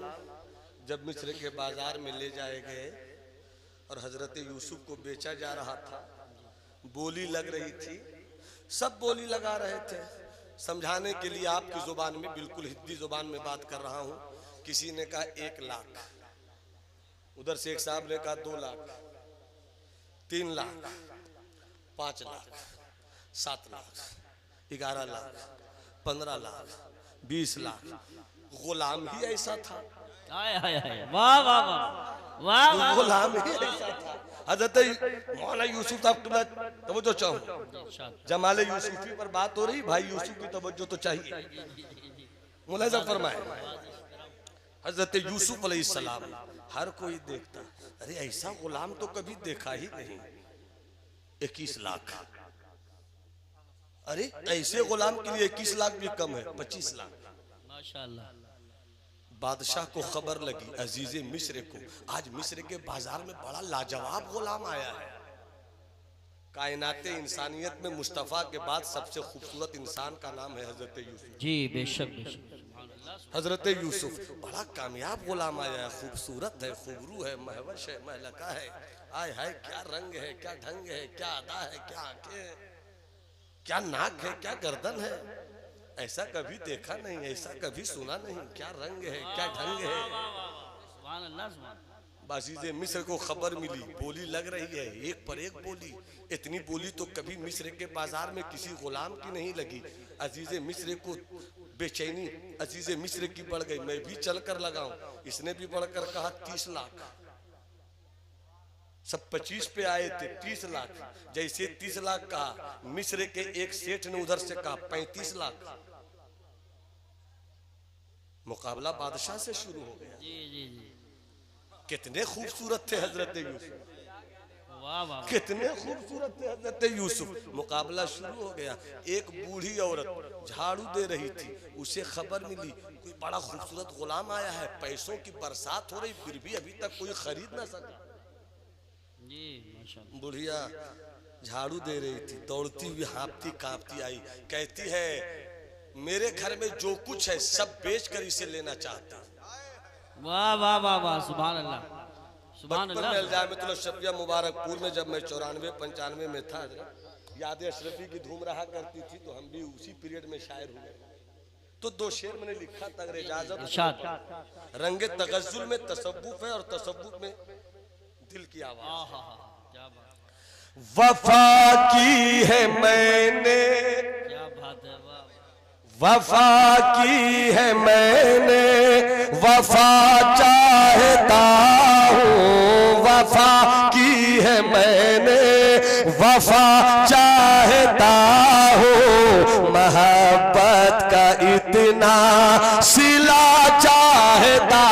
जब मिस्र के बाजार में ले जाए गए और हजरत यूसुफ को बेचा जा रहा था, बोली लग रही थी, सब बोली लगा रहे थे। समझाने के लिए आपकी जुबान में, बिल्कुल हिंदी जुबान में बात कर रहा हूं। किसी ने कहा 1 लाख, उधर से एक साहब ने कहा 2 लाख, 3 लाख, 5 लाख, 7 लाख, 11 लाख, 15 लाख, 20 लाख। गुलाम ही ऐसा था, वाह वाह वाह वाह वाह। गुलाम ही ऐसा था। हजरत मौलाना यूसुफ साहब तवज्जो चाहूं, जमाले यूसुफी पर बात हो रही, भाई यूसुफ की तवज्जो तो चाहिए। मुलाहिजा फरमाए, हजरत यूसुफ अलैहिस्सलाम हर कोई देखता, अरे ऐसा गुलाम तो कभी देखा ही नहीं। 21 लाख, अरे ऐसे गुलाम के लिए 21 लाख भी कम है, 25 लाख माशाअल्लाह। बादशाह को खबर लगी, अजीजे मिस्र को, आज मिस्र के बाजार में बड़ा लाजवाब गुलाम आया है। कायनाते इंसानियत में मुस्तफ़ा के बाद सबसे खूबसूरत इंसान का नाम है हजरत यूसुफ। जी बेशक बेशक। हजरत यूसुफ बड़ा कामयाब गुलाम आया है, खूबसूरत है, खूबरू है, महवश है, महलका है। आय हाय, क्या रंग है, क्या ढंग है, क्या अदा है, क्या आंखें, क्या नाक है, क्या गर्दन है, ऐसा कभी देखा नहीं, ऐसा कभी सुना नहीं। क्या रंग है, क्या ढंग है। बाजीज़े मिस्र को खबर मिली, बोली लग रही है, एक पर एक बोली। इतनी बोली तो कभी मिस्र के बाजार में किसी गुलाम की नहीं लगी। अजीज़े मिस्र को बेचैनी अजीज़े मिस्र की बढ़ गई, मैं भी चल कर लगाऊं। इसने भी बढ़कर कहा 30 लाख। सब 25 पे आए थे, 30 लाख। जैसे 30 लाख कहा, मिस्र के एक सेठ ने उधर से कहा 35 लाख। मुकाबला बादशाह से शुरू हो गया। जी जी जी, कितने खूबसूरत थे हजरत यूसुफ, वाह वाह, कितने खूबसूरत थे हजरत यूसुफ। मुकाबला शुरू हो गया। एक बूढ़ी औरत झाड़ू दे रही थी, उसे खबर मिली कोई बड़ा खूबसूरत गुलाम आया है, पैसों की बरसात हो रही, फिर भी अभी तक कोई खरीद ना सका। जी माशाल्लाह। बुढ़िया झाड़ू दे रही थी, दौड़ती हुई हाँफती कांपती आई, कहती है मेरे घर में जो कुछ है सब बेचकर इसे लेना चाहता हूं। वाह वाह वाह वाह, सुभान अल्लाह, सुभान बचपन में अल्लाह। अल्जामतुल शफिया मुबारकपुर में जब मैं 94-95 में था, याद अशरफी की धूम रहा करती थी, तो हम भी उसी पीरियड में शायर हुए। तो 2 शेर मैंने लिखा था, अगर इजाजत इरशाद। रंगे तगज्जुल में तसव्वुफ है और तसव्वुफ में दिल की आवाज। क्या बात, वफा की है मैंने, क्या बात है, वाह। वफा की है मैंने, वफा चाहता हूँ। वफा की है मैंने, वफा चाहता हूँ। मोहब्बत का इतना सिला चाहता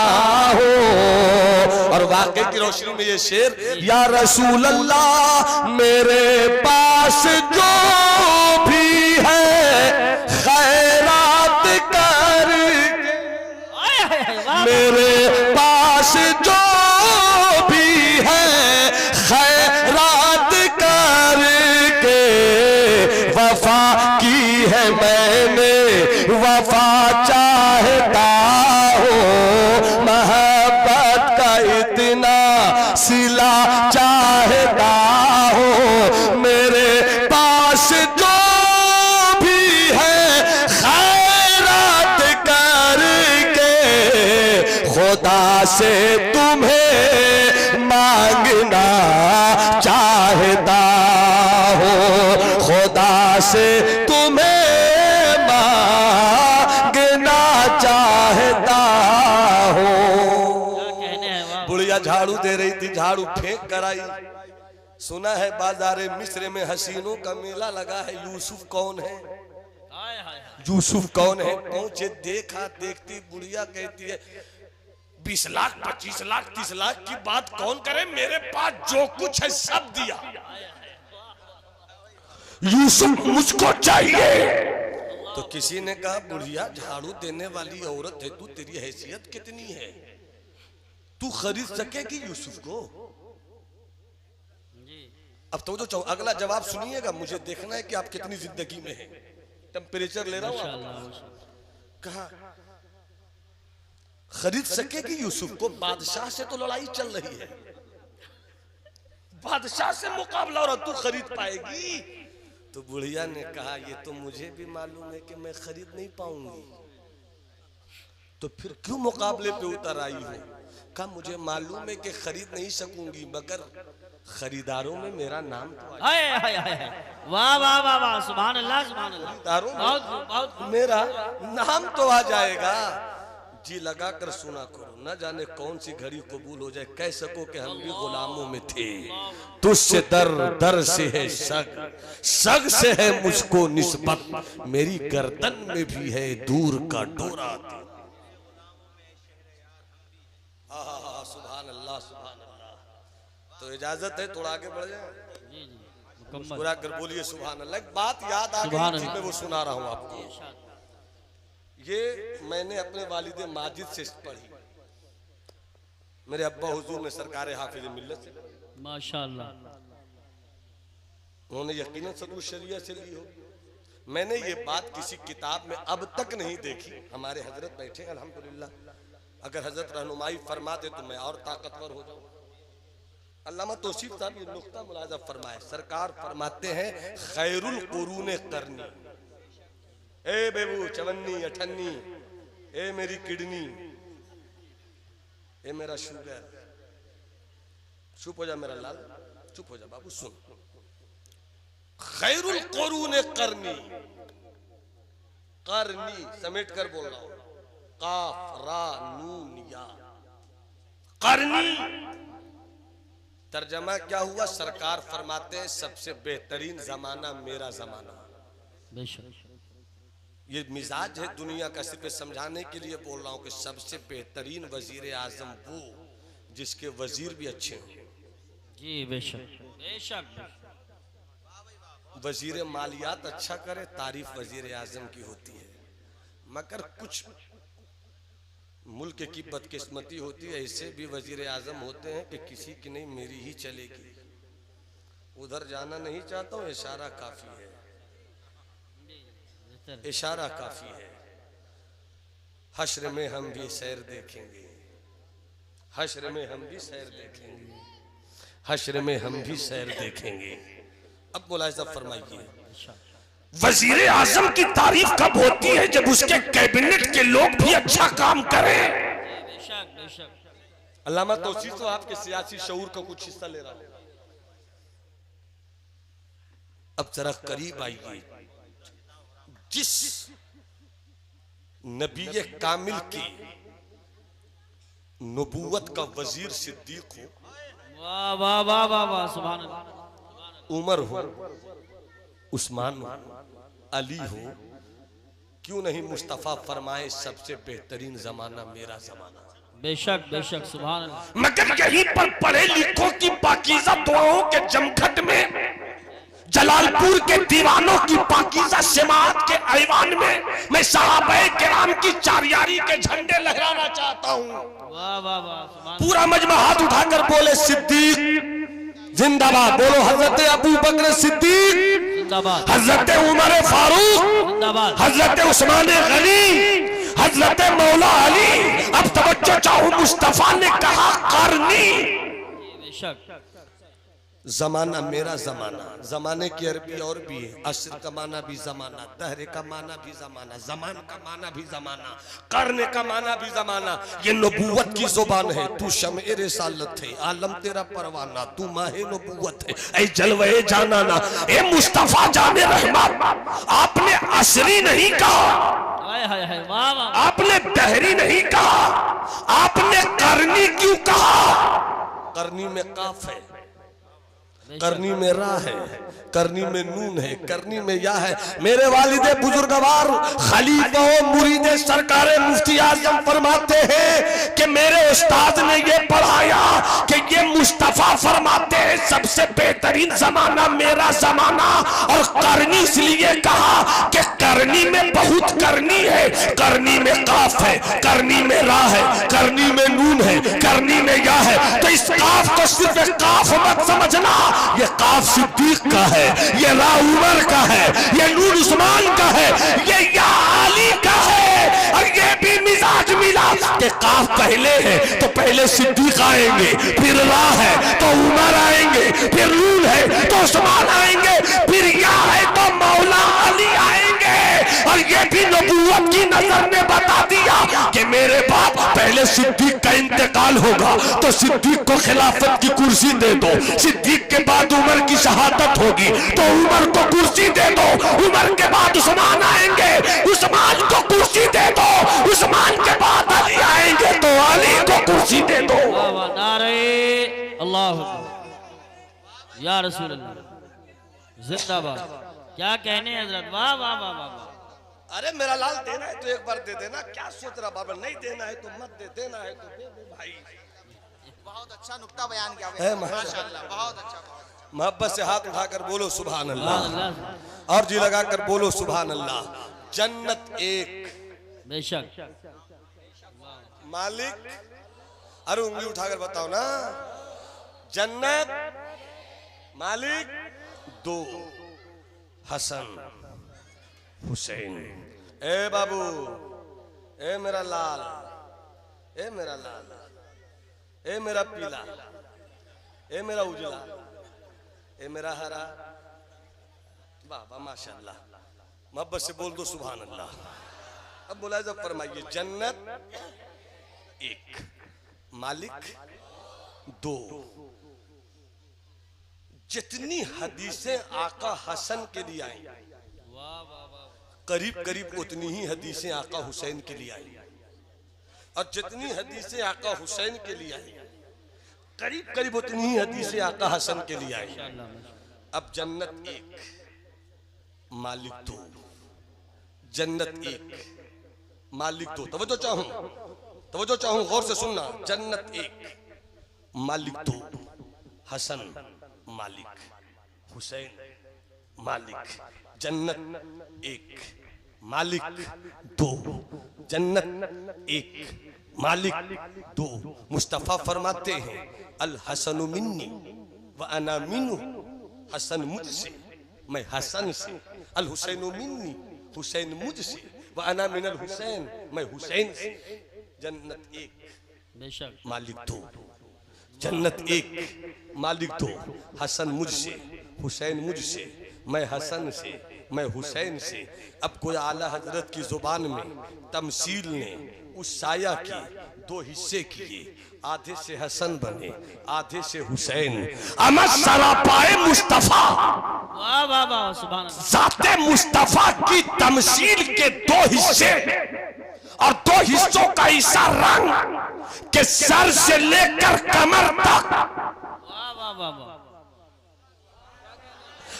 हूँ। और वाकई की रोशनी में ये शेर, या रसूल अल्लाह मेरे पास जो भी है खैरात कर, मेरे पास जो भी है खैरात करके। वफा की है मैंने, वफा चाहता हूँ। मोहब्बत का इतना सिला चाहता हूँ। मेरे पास जो भी है खैरात करके, खुदा से तुम्हें मांगना चाहता हूँ। खुदा से तुम्हें मांगना चाहता हूँ। क्या कहने हैं, वाह। बुढ़िया झाड़ू दे रही थी, झाड़ू फेंक कर आई। सुना है बाजारे मिस्र में हसीनों का मेला लगा है, यूसुफ कौन है, हाय हाय हाय। यूसुफ कौन है। पहुंचे, देखा, देखती बुढ़िया कहती है 20 लाख 25 लाख 30 लाख की बात कौन करे, मेरे पास जो कुछ है सब दिया। यूसुफ मुझको चाहिए। तो किसी ने कहा बुढ़िया झाड़ू देने वाली औरत है तू, तेरी हैसियत कितनी है, तू खरीद सकेगी यूसुफ को? अब तो अगला जवाब सुनिएगा, मुझे देखना है कि आप कितनी जिंदगी में हैं। टेम्परेचर ले रहा हूं आपका। कहा खरीद सकेगी यूसुफ को? बादशाह से तो लड़ाई चल रही है, बादशाह से मुकाबला और तू खरीद पाएगी? तो बुढ़िया ने कहा ये तो मुझे भी मालूम है कि मैं खरीद नहीं पाऊंगी, तो फिर क्यों मुकाबले पे उतर आई हो? कहा मुझे मालूम है कि खरीद नहीं सकूंगी, मगर खरीदारों में मेरा नाम तो हाय हाय हाय हाय, वाह वाह वाह वाह, सुभान अल्लाह, सुभान अल्लाह। खरीदारों बहुत में बहुत मेरा नाम तो आ जाएगा। जी लगा कर सुना करो, न जाने कौन सी घड़ी कबूल हो जाए, कह सको कि हम भी गुलामों में थे। तुझसे दर दर से है सग, सग से है मुझको निस्बत, मेरी गर्दन में भी है दूर का डोरा। सुभान अल्लाह, सुभान अल्लाह। तो इजाजत है थोड़ा आगे बढ़ जाए, जी जी, मुकम्मल। पूरा कर बोलिए सुभान अल्लाह। एक बात याद आ गई थी, मैं वो सुना रहा हूँ आपको। ये मैंने अपने वालिद माजिद से पढ़ी, मेरे अब्बा हुजूर ने सरकार हाफिज मिल्लत से, माशाअल्लाह। उन्होंने यकीनन सदुल शरिया से ली हो। मैंने ये बात किसी किताब में अब तक नहीं देखी। हमारे हजरत बैठे अल्हम्दुलिल्लाह, अगर हजरत रहनुमाई फरमाते तो मैं और ताकतवर हो जाऊं। अल्लामा तौसीफ साहब ये नुक्ता मुलाजा फरमाए, सरकार फरमाते हैं खैरुल कुरूने करनी, ए बेबू चवन्नी अठन्नी, ए मेरी किडनी, ए मेरा शुगर, चुप हो जा मेरा लाल, चुप हो जा बाबू, सुन। खैरुल कुरून करनी, करनी समेट कर बोल रहा हूं, काफ रा नून या, करनी। तर्जमा क्या हुआ? सरकार फरमाते हैं सबसे बेहतरीन जमाना मेरा जमाना। बेशक ये मिजाज है दुनिया का, सिर्फ समझाने के लिए बोल रहा हूं कि सबसे बेहतरीन वजीर आजम वो जिसके वजीर भी अच्छे हों। जी बेशक बेशक। वजीर मालियात अच्छा करे, तारीफ वजीर आजम की होती है, मगर कुछ मुल्क की बदकिस्मती होती है, ऐसे भी वजीर आजम होते हैं कि किसी की नहीं मेरी ही चलेगी। उधर जाना नहीं चाहता हूँ, इशारा काफी है, इशारा काफी है। हश्र में हम भी सैर देखेंगे, हश्र में हम भी सैर देखेंगे, हश्र में हम भी सैर देखेंगे। अब मुलाहिजा फरमाइए, वजीर आजम की तारीफ कब होती है? जब उसके कैबिनेट के लोग भी अच्छा काम करें। बेशक बेशक। अल्लामा तौसीफ तो आपके सियासी शऊर का कुछ हिस्सा ले रहा है। अब जरा करीब आइए, जिस नबी कामिल की नबूवत का वजीर सिद्दीक हो, वाह वाह वाह वाह वाह, सुभान अल्लाह। उमर हो, उस्मान हो, अली हो, क्यों नहीं मुस्तफा फरमाए सबसे बेहतरीन जमाना मेरा जमाना। बेशक बेशक, सुभान अल्लाह। मगर यहीं पर पढ़े लिखों की पाकीज़ा दुआओं के जमघट में, जलालपुर के दीवानों की पाकीज़ा समाअत के ऐवान में मैं सहाबाए किराम की चारियारी के झंडे लहराना चाहता हूँ। वाह वाह वाह, सुभान। पूरा मजमा हाथ उठाकर बोले सिद्दीक जिंदाबाद, बोलो हजरत अबू बकर सिद्दीक जिंदाबाद, हजरत उमर फारूक जिंदाबाद, हजरत उस्मान गनी, हजरत मौला अली। अब तवज्जो चाहो, मुस्तफा ने कहा करनी। बेशक। जमाना मेरा जमाना, जमाने की अरबी और भी है, असर का माना भी जमाना, दहरे का माना भी जमाना, जमान का माना भी जमाना, करने का माना भी जमाना। ये नबूवत की जुबान है, तू शम्ए रिसालत है, आलम तेरा परवाना, तू माहे नबूवत है, ऐ जलवे जानाना। ए मुस्तफा जाने रहमत, आपने असरी नहीं कहा, हाय हाय हाय, वाह वाह। आपने दहरी नहीं कहा, आपने करनी क्यों कहा? करनी में काफ है, करनी में रा है, करनी में नून है, करनी में या है। मेरे वालिदे बुजुर्गवार खलीफा मुरीदे सरकारे मुफ्ती आजम फरमाते हैं कि मेरे उस्ताद ने ये पढ़ाया कि ये मुस्तफा फरमाते हैं सबसे बेहतरीन जमाना मेरा जमाना। और करनी इसलिए कहा कि करनी में बहुत करनी है, करनी में काफ है, करनी में रा है, करनी में नून है, करनी में या है। तो इस काफ को सिर्फ एक काफ मत समझना, ये काफ सिद्दीक का है, ये रा उमर का है, ये नून उस्मान का है, ये या अली का है। और ये भी मिजाज मिला कि काफ पहले है तो पहले सिद्दीक आएंगे, फिर रा है तो उमर आएंगे, फिर नून है तो उस्मान आएंगे, फिर या है तो मौला अली आएंगे। और ये भी नबूवत की नजर ने बता दिया कि मेरे बाप पहले सिद्दीक का इंतकाल होगा तो सिद्दीक को खिलाफत की कुर्सी दे दो, सिद्दीक के बाद उमर की शहादत होगी तो उमर को कुर्सी दे दो, उमर के बाद उस्मान आएंगे, उस्मान को कुर्सी दे दो, उस्मान के बाद अली आएंगे तो अली को कुर्सी दे दो। वाह वाह, नारे अल्लाह अकबर, या रसूल अल्लाह जिंदाबाद। क्या कहने हजरत, वाह वाह वाह वाह वाह। अरे मेरा लाल देना है तो एक बार दे देना, क्या सोच रहा बाबा, नहीं देना है तो मत दे, देना है तो दे दे भाई। बहुत अच्छा नुक्ता बयान किया है माशाल्लाह, बहुत अच्छा। मोहब्बत से हाथ उठाकर बोलो सुभान अल्लाह, अल्लाह, और जी लगाकर बोलो सुभान अल्लाह। जन्नत एक, बेशक। मालिक, अरे उंगली उठाकर बताओ ना, जन्नत मालिक दो, हसन हुसैन। ए बाबू, ए मेरा लाल, ए मेरा लाल, ए मेरा पीला, ए मेरा उजला, ए मेरा हरा। बाबा माशाल्लाह, मोहब्बत से बोल दो सुभान अल्लाह। अब मुलाहिजा फरमाइए, जन्नत एक, मालिक दो। जितनी हदीसें आका हसन के लिए आई, करीब करीब उतनी ही हदीसें आका हुसैन के लिए आई, और जितनी हदीसें आका हुसैन के लिए आई, करीब करीब उतनी ही हदीसें आका हसन के लिए आई। अब जन्नत एक, मालिक दो। जन्नत एक, मालिक दो। तवज्जो चाहूं, गौर से सुनना। जन्नत एक, मालिक दो। हसन मालिक, हुसैन मालिक। जन्नत एक, मालिक दो। जन्नत एक, मालिक दो। मुस्तफा फरमाते हैं अल हसन मिन्नी व अना मिन्हु, हसन मुझसे, मैं हसन से। अल हुसैन मिन्नी, हुसैन मुझसे। व अना मिनल हुसैन, मैं हुसैन से। जन्नत एक, बेशक मालिक दो। जन्नत एक, मालिक दो। हसन मुझसे, हुसैन मुझसे, मैं हसन से, मैं हुसैन से। अब कोई आला हजरत की जुबान में तमसील ने उस साया की दो हिस्से किए, आधे से हसन बने, आधे से हुसैन। अमर सरापाए मुस्तफा, वाह वाह वाह, सुभान अल्लाह। जाते मुस्तफा की तमसील के दो हिस्से, और दो हिस्सों का ऐसा रंग कि सर से लेकर कमर तक, वाह वाह वाह वाह,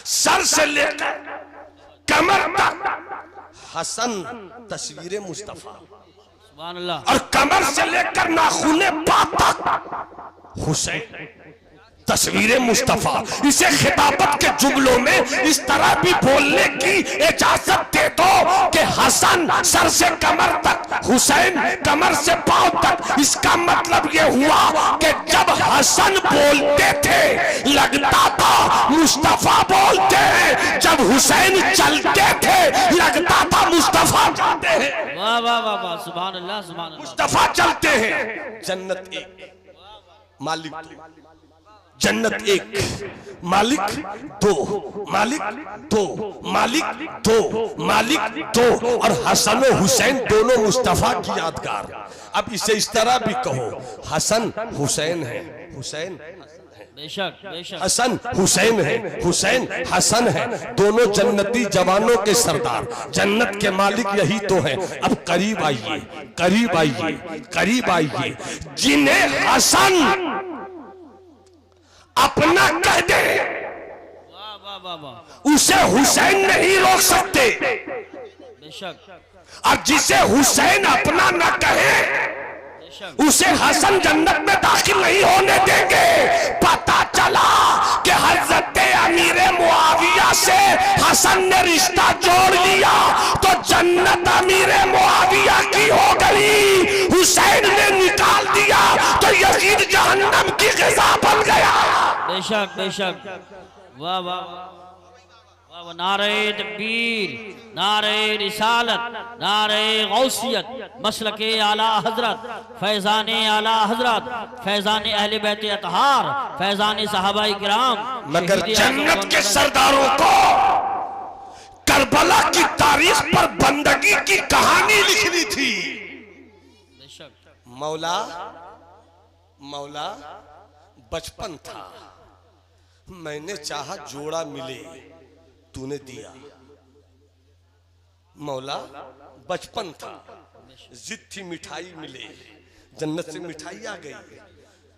सर से लेकर कमर तक हसन तस्वीर मुस्तफा, सुभान अल्लाह। और कमर से लेकर नाखूने पा तक हुसैन तस्वीर मुस्तफा। इसे खिताबत के जुमलों में इस तरह भी बोलने की इजाजत दे दो कि हसन सर से कमर तक, हुसैन कमर से पांव तक। इसका मतलब ये हुआ कि जब हसन बोलते थे लगता था मुस्तफा बोलते हैं, जब हुसैन चलते थे लगता था मुस्तफा चलते हैं। वाह वाह वाह वाह, सुभान अल्लाह, सुभान अल्लाह। मुस्तफा चलते हैं। जन्नत एक, मालिक दो। जन्नत एक, मालिक दो, मालिक दो, मालिक दो, मालिक दो। और हसन और हुसैन दोनों मुस्तफा की यादगार। अब इसे इस तरह भी कहो, हसन हुसैन है, हुसैन बेशक बेशक, हसन हुसैन है, हुसैन हसन है। दोनों जन्नती जवानों के सरदार, जन्नत के मालिक यही तो हैं। अब करीब आइए, करीब आइए, करीब आइए। जिन्हें हसन अपना कह दे, वाह वाह वाह वाह, उसे हुसैन नहीं रोक सकते, बेशक और जिसे हुसैन अपना न कहे बेशक, उसे हसन जन्नत में दाखिल नहीं होने देंगे। पता चला कि हजरत अमीर मुआविया से हसन ने रिश्ता जोड़ लिया तो जन्नत अमीर मुआविया की हो गई। हुसैन ने निकाल दिया तो यजीद जहन्नम की ग़िज़ा बन गया। बेशक बेशक, वाह वाह वाह वाह। नारे तकबीर, नारे रिसालत, नारे गौसियत, मसलके आला हजरत, फैजान आला हजरत, फैजान अहले बैत अतहार, फैजान सहाबाए किराम। मगर जन्नत के सरदारों को करबला की तारीख पर बंदगी की कहानी लिखनी थी। बेशक, मौला मौला बचपन था, मैंने चाहा जोड़ा मिले, तूने दिया। मौला बचपन था, जिद थी मिठाई मिले, जन्नत से मिठाई आ गई।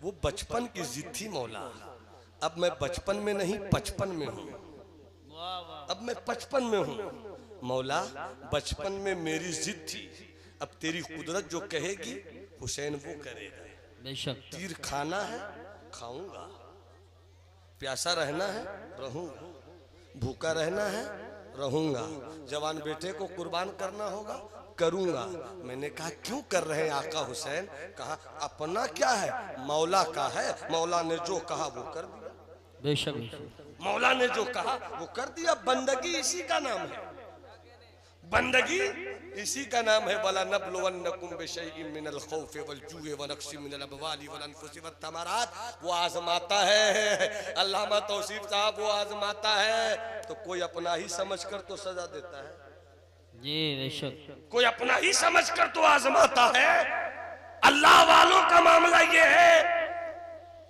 वो बचपन की जिद थी मौला। अब मैं बचपन में नहीं 55 में हूं, अब मैं 55 में हूं। मौला बचपन में मेरी जिद थी, अब तेरी कुदरत जो कहेगी हुसैन वो करेगा। बेशक, तीर खाना है खाऊंगा, प्यासा रहना है रहूंगा, भूखा रहना है रहूंगा, जवान बेटे को कुर्बान करना होगा करूंगा। मैंने कहा क्यों कर रहे हैं आका हुसैन? कहा अपना क्या है, मौला का है, मौला ने जो कहा वो कर दिया। बेशक, मौला ने जो कहा वो कर दिया। बंदगी इसी का नाम है, बंदगी इसी का नाम है। वला नब्लुवन्नकुम बिशैइन मिनल खौफि वल जुइ व नक्सि मिनल अमवालि वल अनफुसि वत तमरात। वो आजमाता है, अल्लामा तौसीफ साहब, वो आजमाता है। तो कोई अपना ही समझकर तो सजा देता है, जी बेशक, कोई अपना ही समझकर तो आजमाता है। अल्लाह वालों का मामला ये है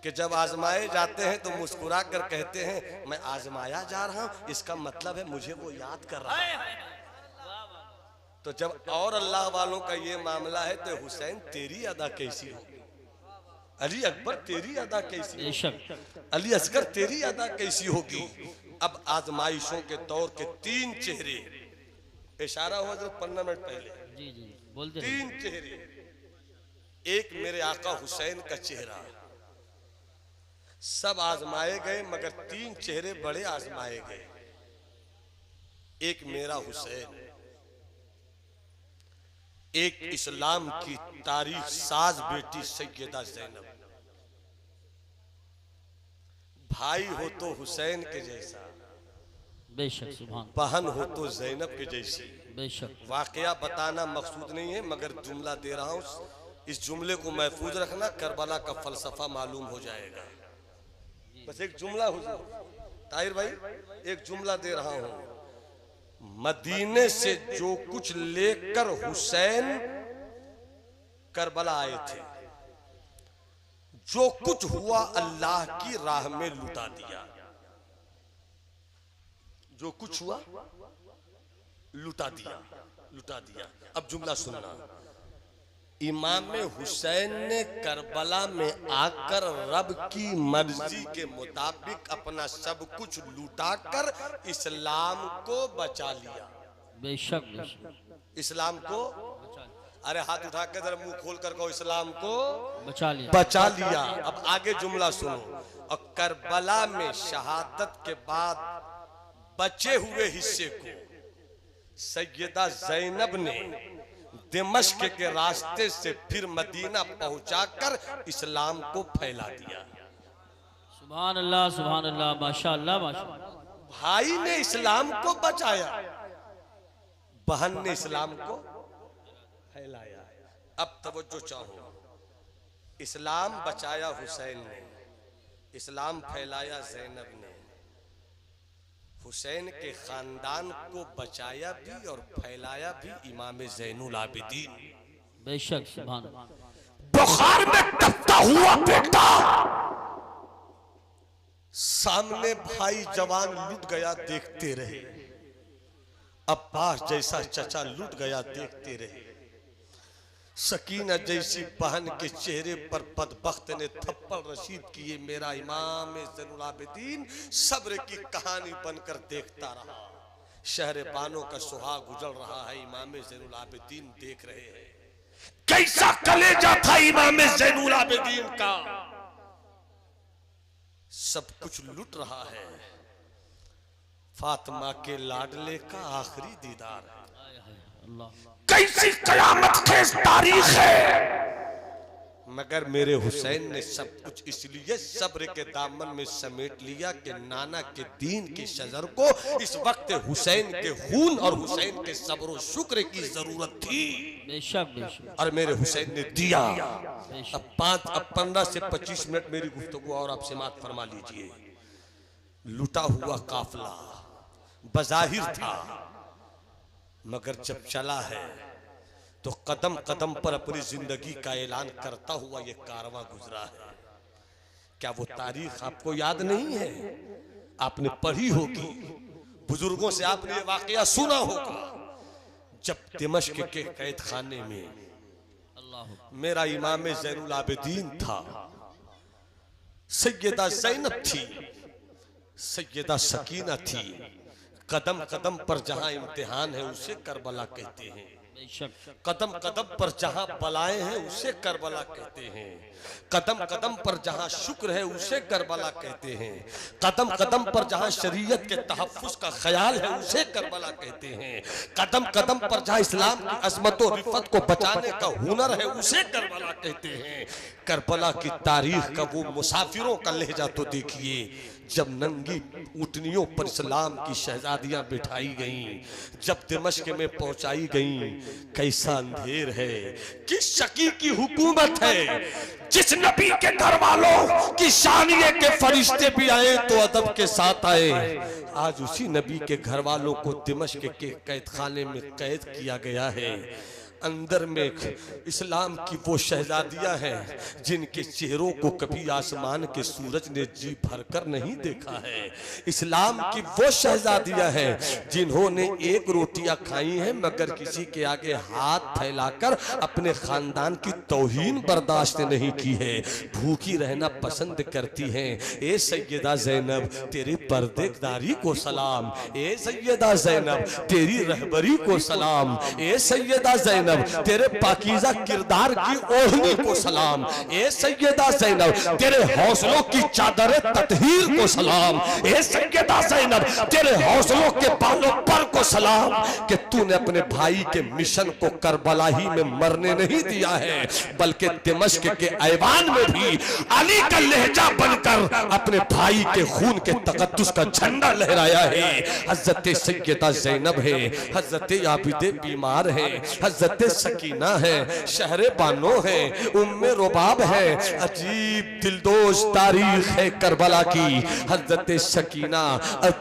कि जब आजमाए जाते हैं तो मुस्कुरा कर कहते हैं मैं आजमाया जा रहा हूं, इसका मतलब है मुझे वो याद कर रहा है। तो जब और अल्लाह वालों का ये मामला है तो हुसैन तेरी अदा कैसी होगी, अली अकबर तेरी अदा कैसी होगी, अली असगर तेरी अदा कैसी होगी। अब आजमाइशों के दौर के 3 चेहरे, इशारा हुआ जो 15 मिनट पहले, जी जी बोलते 3 चेहरे। एक मेरे आका हुसैन का चेहरा, सब आजमाए गए मगर 3 चेहरे बड़े आजमाए गए। एक मेरा हुसैन, एक इस्लाम की तारीख साज बेटी सैयदा जैनब। भाई हो तो हुसैन के जैसा, बेशक सुभान, बहन हो तो जैनब के जैसी। बेशक वाकया बताना मकसूद नहीं है मगर जुमला दे रहा हूं, इस जुमले को महफूज रखना, करबला का फलसफा मालूम हो जाएगा। बस एक जुमला हुजूर ताहिर भाई, एक जुमला दे रहा हूं। मदीने से जो कुछ लेकर हुसैन करबला आए थे, जो कुछ हुआ अल्लाह की राह में लुटा दिया। जो कुछ हुआ लुटा दिया, लुटा दिया। अब जुमला सुनना, इमाम हुसैन ने करबला में आकर रब की मर्जी के मुताबिक अपना सब कुछ लुटाकर इस्लाम को बचा लिया। बेशक बेशक इस्लाम को, अरे हाथ उठा के जरा मुंह खोल कर कहो, इस्लाम को बचा लिया, बचा लिया। अब आगे जुमला सुनो। और करबला में शहादत के बाद बचे हुए हिस्से को सैयदा जैनब ने दिमश्क के रास्ते से फिर मदीना पहुंचाकर इस्लाम को फैला दिया। सुभान अल्लाह, माशाअल्लाह माशाअल्लाह। भाई ने इस्लाम को बचाया, बहन ने इस्लाम को फैलाया। अब तवज्जो चाहो, इस्लाम बचाया हुसैन ने, इस्लाम फैलाया जैनब ने। हुसैन के खानदान को बचाया भी और फैलाया भी इमाम ज़ैनुल आबिदीन। बेशक सुभान। बुखार में तपता हुआ बेटा, सामने भाई जवान लुट गया देखते रहे, अब्बास जैसा चचा लुट गया देखते रहे, सकीना जैसी बहन के चेहरे पर बदबख्त ने थप्पड़ रशीद किए। मेरा इमाम ज़ैनुल आबिदीन सब्र की कहानी बनकर देखता रहा। शहर बानो का सुहाग गुजर रहा है, इमाम ज़ैनुल आबिदीन देख रहे हैं। कैसा कलेजा था इमाम ज़ैनुल आबिदीन का, सब कुछ लुट रहा है। फातिमा के लाडले का आखिरी दीदार है। अल्लाह, कैसी कयामत खेज तारीख है। मगर मेरे हुसैन ने सब कुछ इसलिए सब्र के दामन में समेट लिया कि नाना के दीन के शजर को इस वक्त हुसैन के खून और हुसैन के सब्र और शुक्र की जरूरत थी। बेशक बेशक। और मेरे हुसैन ने दिया। अब 15 से 25 मिनट मेरी गुफ्तगू और आप समाअत फरमा लीजिए। लुटा हुआ काफिला बज़ाहिर था मगर जब चला है तो कदम कदम पर अपनी जिंदगी का ऐलान करता हुआ ये कारवां गुजरा है। क्या वो तारीख आपको याद नहीं है? आपने पढ़ी होगी, बुजुर्गों से आपने ये वाकया सुना होगा। जब दिमश्क के कैद खाने में मेरा इमाम ज़ैनुल आबिदीन था, सैयदा ज़ैनब थी, सैयदा सकीना थी। कदम कदम पर जहां इम्तिहान है उसे करबला कहते हैं। कदम कदम पर जहां बलाएं हैं उसे करबला कहते हैं। कदम कदम पर जहां शुक्र है उसे करबला कहते हैं। कदम कदम पर जहां शरीयत के तहफ्फुज़ का ख्याल है उसे करबला कहते हैं। कदम कदम पर जहां इस्लाम की अज़मत और रिफ़त को बचाने का हुनर है उसे करबला कहते हैं। करबला की तारीख का वो मुसाफिरों का लहजा तो देखिए। जब नंगी ऊँटनियों पर इस्लाम की शहजादियां बिठाई गईं, जब दिमश्क में पहुंचाई गईं, कैसा अंधेर है, किस शकी की हुकूमत है। जिस नबी के घर वालों की शानिए के फरिश्ते भी आए तो अदब के साथ आए। आज उसी नबी के घर वालों को दिमश्क के कैद खाने में कैद किया गया है। अंदर में इस्लाम की वो शहजादियां हैं जिनके चेहरों को कभी आसमान के सूरज ने जी भरकर नहीं देखा है। इस्लाम की वो शहजादियां हैं जिन्होंने एक रोटियां खाई हैं मगर किसी के आगे हाथ फैलाकर अपने खानदान की तौहीन बर्दाश्त नहीं की है, भूखी रहना पसंद करती हैं। ए सैयदा ज़ैनब तेरी पर्देदारी को सलाम, ए सैयदा ज़ैनब तेरी रहबरी को सलाम, ए सैयदा ज़ैनब तेरे पाकीज़ा किरदार की ओढ़नी को सलाम, ए सैयदा ज़ैनब तेरे हौसलों की चादर ततहीर को सलाम, ए सैयदा ज़ैनब तेरे हौसलों के बालों पर को सलाम कि तूने अपने भाई के मिशन को करबला ही में मरने नहीं दिया है बल्कि दिमश्क के ऐवान में भी अली का लहजा बनकर अपने भाई के खून के तकद्दुस का झंडा लहराया है। हज़रत सैयदा ज़ैनब है, हज़रत आबिदे बीमार है, हज़रत सकीना है, शहरे बानो है, उम्मे रुबाब है। अजीब दिलदोज तारीख है करबला की। हज़रत सकीना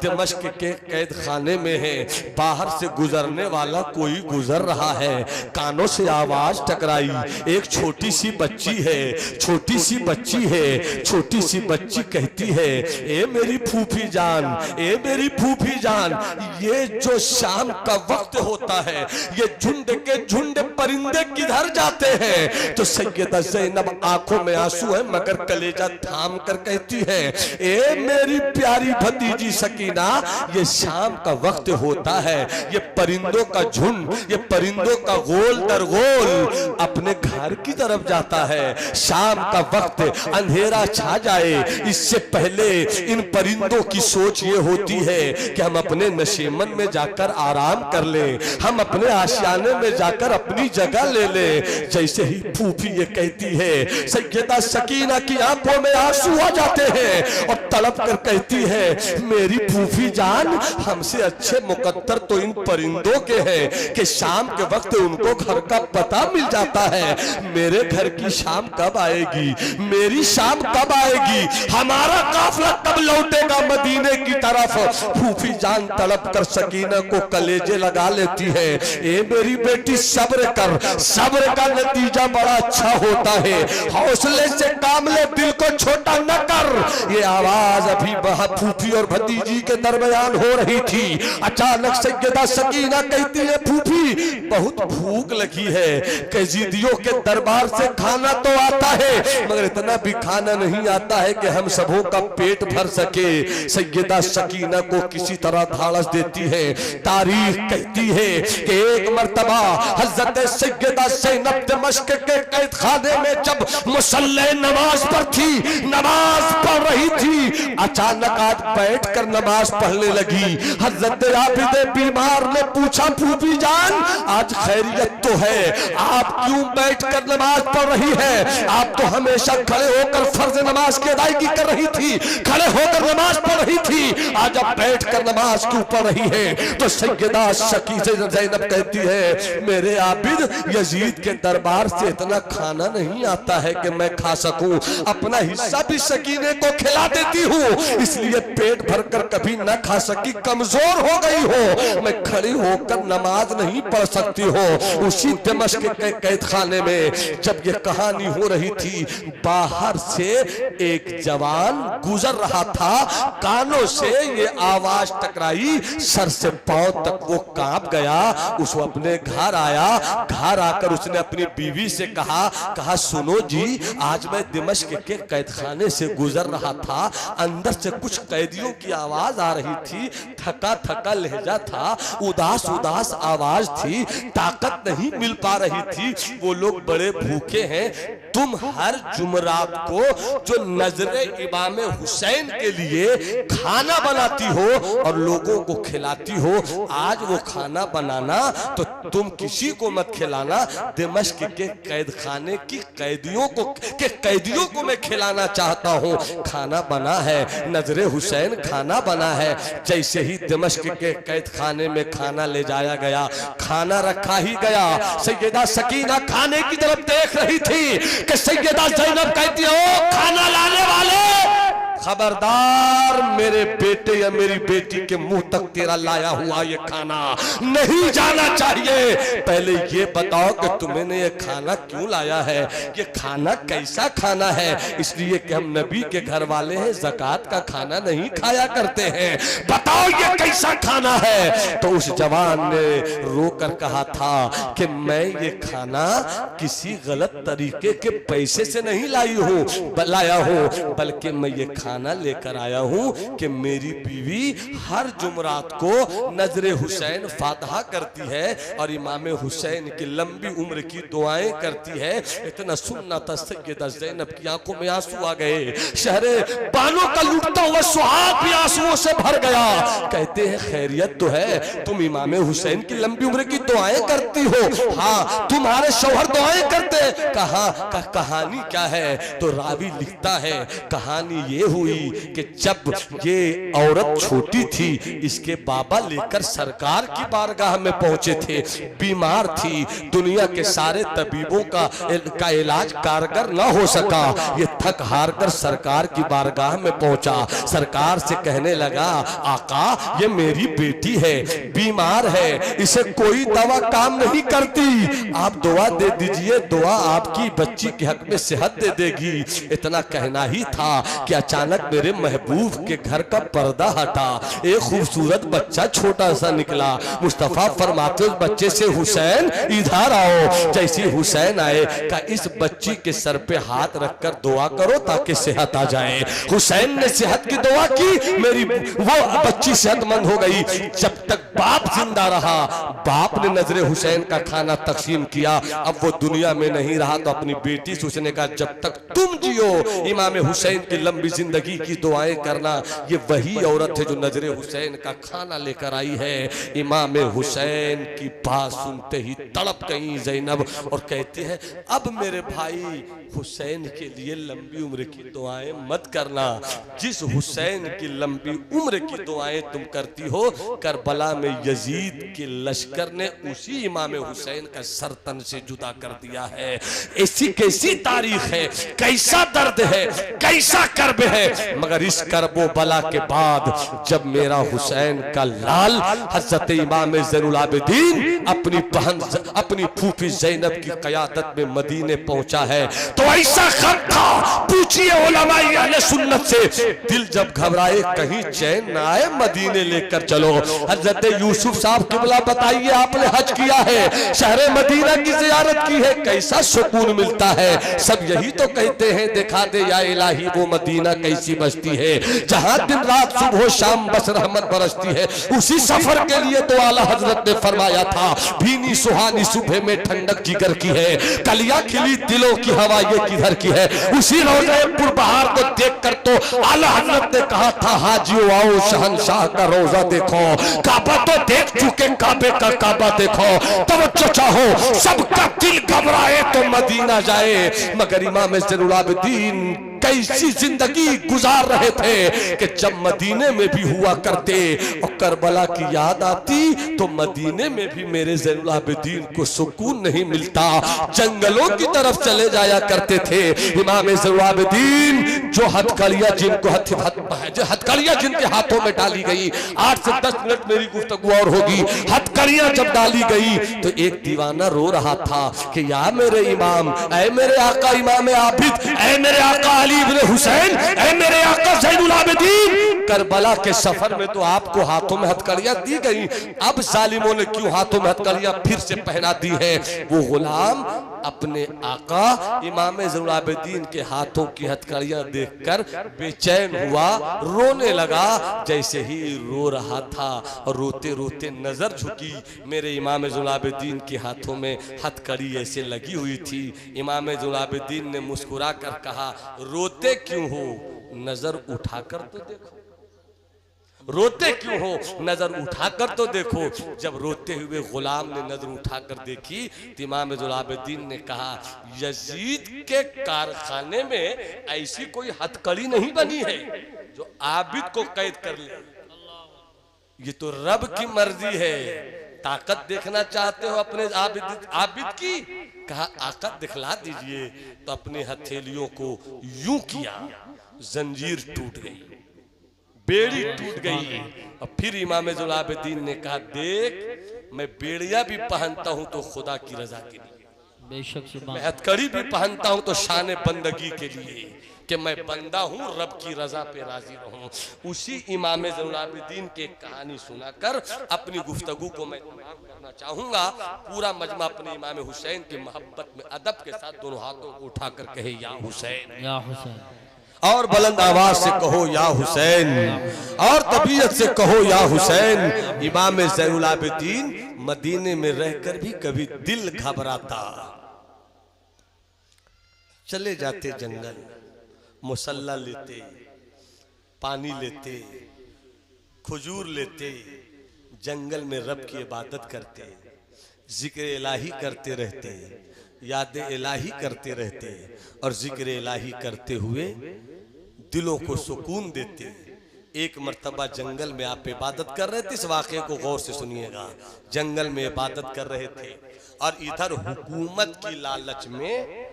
दिमश्क के कैद खाने में है, बाहर से गुजरने वाला कोई गुजर रहा है, कानों से आवाज टकराई, एक छोटी सी बच्ची है, छोटी सी बच्ची है, छोटी सी बच्ची कहती है ए मेरी फूफी जान, ए मेरी फूफी जान, ये जो शाम का वक्त होता है ये झुंड के झुंड परिंदे किधर जाते हैं? तो सैयदा ज़ैनब आंखों में आंसू है मगर कलेजा थाम कर कहती है ए मेरी प्यारी भतीजी सकीना, ये शाम का वक्त होता है, ये परिंदों का झुंड, ये परिंदों का गोल दर गोल अपने घर की तरफ जाता है। शाम का वक्त अंधेरा छा जाए इससे पहले इन परिंदों की सोच ये होती है कि हम अपने नशीमन में जाकर आराम कर लें, हम अपने आशियाने में जाकर अपनी जगह ले लें। जैसे ही फूफी ये कहती है सैयदा सकीना की आंखों में आंसू आ जाते हैं और तड़प कर कहती है मेरी फूफी जान, हमसे अच्छे मुकद्दर तो इन परिंदों के हैं कि शाम के वक्त उनको घर का पता मिल जाता है। मेरे घर की शाम कब आएगी, मेरी शाम कब आएगी, हमारा काफिला कब लौटेगा मदीने की तरफ? फूफी जान तड़प कर सकीना को कलेजे लगा लेती है ए मेरी बेटी सब्र कर, सब्र का नतीजा बड़ा अच्छा होता है, हौसले से काम ले, दिल को छोटा न कर। ये आवाज अभी वहां फूफी और भतीजी के दरमियान हो रही थी। अचानक सैयदा सकीना कहती है फूफी बहुत भूख लगी है, कैजीदियों के दरबार से खाना तो आता है मगर इतना भी खाना नहीं आता है कि हम सबों का पेट भर सके। सैयदा सकीना को किसी तरह धाड़स देती है। तारीख कहती है कि एक मर्तबा हज़रत सैयदा ज़ैनब दिमश्क के कैद खाने में जब मुसल्ले नमाज पर थी, नमाज पढ़ रही थी, अचानक आज बैठ कर नमाज पढ़ने लगी। हज़रत आबिदे बीमार ने पूछा फूफी जान आज खैरियत तो है, आप क्यों बैठ कर नमाज पढ़ रही है? आप तो हमेशा खड़े होकर फर्ज नमाज की अदायगी कर रही थी, खड़े होकर नमाज पढ़ रही थी, आज आप बैठ कर नमाज क्यों पढ़ रही है? तो सैयदा सकीना ज़ैनब कहती है मेरे आबिद यजीद के दरबार से इतना खाना नहीं आता है कि मैं खा सकूं, अपना हिस्सा भी सकीने को खिला देती हूँ, इसलिए पेट भरकर कभी न खा सकी, कमजोर हो गई हो, मैं खड़ी होकर नमाज नहीं पढ़ सकती हो। उसी दिमश्क के कैद खाने में जब ये कहानी हो रही थी बाहर से एक जवान गुजर रहा था, कानों से ये आवाज टकराई, सर से पांव तक वो कांप गया। उसको अपने घर आया, घर आकर उसने अपनी बीवी से कहा सुनो जी आज मैं दिमश्क के कैद खाने से गुजर रहा था, अंदर से कुछ कैदियों की आवाज आ रही थी, थका थका लहजा था, उदास उदास आवाज थी, ताकत नहीं मिल पा रही थी, वो लोग बड़े भूखे हैं, तुम हर जुमरात को जो नजरे इमाम हुसैन के लिए खाना बनाती हो और लोगों को खिलाती हो, आज वो खाना बनाना तो तुम किसी को मत खिलाना, दिमश्क के कैद खाने की कैदियों को मैं खिलाना चाहता हूँ, खाना बना है, नजरे हुसैन खाना बना है। जैसे ही दिमश्क के कैद खाने में खाना ले जाया गया, खाना रखा ही गया, सैयदा सकीना खाने की तरफ देख रही थी कि सैयदा ज़ैनब कहती हो खाना लाने वाले, खबरदार मेरे बेटे या मेरी बेटी के मुंह तक तेरा लाया हुआ ये खाना नहीं जाना चाहिए। पहले ये बताओ कि तुमने ये खाना क्यों लाया है, ये खाना कैसा खाना है। इसलिए कि हम नबी के घर वाले हैं, ज़कात का खाना नहीं खाया करते हैं। बताओ ये कैसा खाना है। तो उस जवान ने रोकर कहा था कि मैं ये खाना किसी गलत तरीके के पैसे से नहीं लाया हूँ, बल्कि मैं ये खाना लेकर आया हूँ कि मेरी बीवी हर जुमरात को नजरे हुसैन फातहा करती है और इमाम हुसैन की लंबी उम्र की दुआएं करती है। इतना सुनना था सैयदा ज़ैनब की आंखों में आंसू आ गए, शहरे बालों का लुटता हुआ सुहाग भी आंसुओं से भर गया। कहते हैं खैरियत तो है, तुम इमाम हुसैन की लंबी उम्र की दुआएं करती हो? हाँ। तुम्हारे शौहर दुआएं करते? कहा कहानी क्या है? तो रावी लिखता है कहानी ये हुई कि जब ये औरत छोटी थी, इसके बाबा लेकर सरकार की बारगाह में पहुंचे थे। बीमार थी, दुनिया के सारे तबीबों का इलाज कारगर न हो सका। ये थक हार कर सरकार की बारगाह में पहुंचा। सरकार से कहने लगा, आका ये मेरी बेटी है, बीमार है, इसे कोई दवा काम नहीं करती, आप दुआ दे दीजिए, दुआ आपकी बच्ची के हक में सेहत दे देगी। इतना कहना ही था कि अचानक मेरे महबूब के घर का पर्दा हटा, एक खूबसूरत बच्चा छोटा सा निकला। मुस्तफा फरमाते उस बच्चे से, हुसैन इधर आओ। जैसे हुसैन आए, का इस बच्ची के सर पे हाथ रखकर दुआ करो ताकि सेहत आ जाए। हुसैन ने सेहत की दुआ की, मेरी वो बच्ची सेहतमंद हो गई। जब तक बाप जिंदा रहा, बाप ने नजरे हुसैन का खाना तकसीम किया। अब वो दुनिया में नहीं रहा तो अपनी बेटी से उसने कहा, जब तक तुम जियो इमाम हुसैन की लंबी जिंदगी की दुआएं करना। ये वही औरत है जो नजरे हुसैन का खाना लेकर आई है। इमाम हुसैन की बात सुनते ही तड़प गई ज़ैनब और कहती है, अब मेरे भाई हुसैन के लिए लंबी उम्र की दुआएं मत करना। जिस हुसैन की लंबी उम्र की दुआएं तुम करती हो, करबला में यजीद के लश्कर ने उसी इमाम हुसैन का सर तन से जुदा कर दिया है। ऐसी कैसी तारीख है, कैसा दर्द है, कैसा कर्ब है। मगर इस कर्बो बला के बाद जब मेरा हुसैन का लाल हज़रत इमाम ज़ैनुल आबिदीन अपनी बहन अपनी फूफी ज़ैनब की क़यादत में मदीने पहुंचा है, तो ऐसा खत था, पूछिए उलमाए अहले सुन्नत से, दिल जब घबराए कहीं चैन ना आए, मदीने लेकर चलो। हज़रत यूसुफ साहब किबला बताइए, आपने हज किया है, शहर मदीना की ज़ियारत की है, कैसा सुकून मिलता है। सब यही तो कहते हैं, दिखा दे या इलाही वो मदीना कैसी बस्ती है, जहां दिन रात सुबह शाम बस रहमत बरसती है। उसी सफर के लिए तो आला हजरत ने फरमाया था, भीनी सुहानी सुबह में ठंडक जिगर की है, कलियां खिली दिलों की हवा ये किधर की है। उसी रोज़े पुरबहार को देख कर तो आला हजरत ने कहा था, हाजियो आओ शहंशाह का रोजा देखो, काबा तो देख चुके, काबे का काबा देखो, तवज्जो चाहो सबका दिल घबराए तो मदीना जाए। मगर इमाम ज़ैनुल आबिदीन कैसी जिंदगी गुजार रहे थे कि जब मदीने में भी हुआ करते और करबला की याद आती तो मदीने में भी मेरे ज़ैनुल आबिदीन को सुकून नहीं मिलता, जंगलों की तरफ चले जाया करते थे। इमाम ज़ैनुल आबिदीन जो हथकड़ियां जिनके हाथों में डाली गई, 8 से 10 मिनट मेरी गुफ्तगू और होगी, हथकड़ियां जब डाली गई तो एक दीवाना रो रहा था कि या मेरे इमाम, ऐ मेरे आका इमाम आबिद, ऐ मेरे आका अली इब्न हुसैन, ऐ मेरे आका ज़ैनुल आबिदीन, करबला के सफर में तो आपको हाथों में हथकड़ियां दी गई, अब जालिमों ने क्यों हाथों में हथकड़ियां फिर से पहना दी है। वो गुलाम अपने आका इमाम ज़ैनुल आबिदीन के हाथों की हथकड़ियां देखकर बेचैन हुआ, रोने लगा। जैसे ही रो रहा था और रोते रोते नजर झुकी, मेरे इमाम ज़ैनुल आबिदीन के हाथों में हथकड़ी ऐसे लगी हुई थी। इमाम ज़ैनुल आबिदीन ने मुस्कुरा कर कहा, रोते क्यों हो, नजर उठाकर तो देखो, रोते क्यों हो, नजर उठाकर तो देखो। जब रोते हुए गुलाम ने नजर उठाकर देखी तो इमाम ज़ैनुल आबिदीन ने कहा, यजीद के कारखाने में ऐसी कोई हथकड़ी नहीं बनी है जो आबिद को कैद कर ले, ये तो रब की मर्जी है। ताकत देखना चाहते हो अपने आबिद की, कहा आकत दिखला दीजिए। तो अपनी हथेलियों को यूं किया जंजीर टूट गई, बेड़ी टूट गई। और फिर इमाम ज़ुलाबिद्दीन ने कहा, देख मैं बेड़िया भी पहनता हूं तो खुदा की रजा के लिए, बेशक मैं हथकड़ी भी पहनता हूं तो शान बंदगी के लिए, कि मैं बंदा हूं, रब की रजा पे राजी रहूं। उसी इमाम ज़ुलाबिद्दीन की कहानी सुनाकर अपनी गुफ्तगू को मैं तमाम करना चाहूंगा। पूरा मजमा अपने इमाम हुसैन की मोहब्बत में अदब के साथ दोनों हाथों को उठाकर कहे, या हुसैन, या हुसैन, और बुलंद आवाज से कहो या हुसैन, और तबीयत से कहो या हुसैन। इमाम ज़ैनुलाबिद्दीन मदीने में रहकर भी कभी दिल घबराता, चले जाते जंगल, मुसल्ला लेते, पानी लेते, खजूर लेते, जंगल में रब की इबादत करते, जिक्र इलाही करते रहते, याद इलाही करते रहते, और जिक्र इलाही करते हुए दिलों को सुकून देते। एक मर्तबा जंगल में आप इबादत कर रहे थे, इस वाक़े को गौर से सुनिएगा। जंगल में इबादत कर रहे थे और इधर हुकूमत की लालच में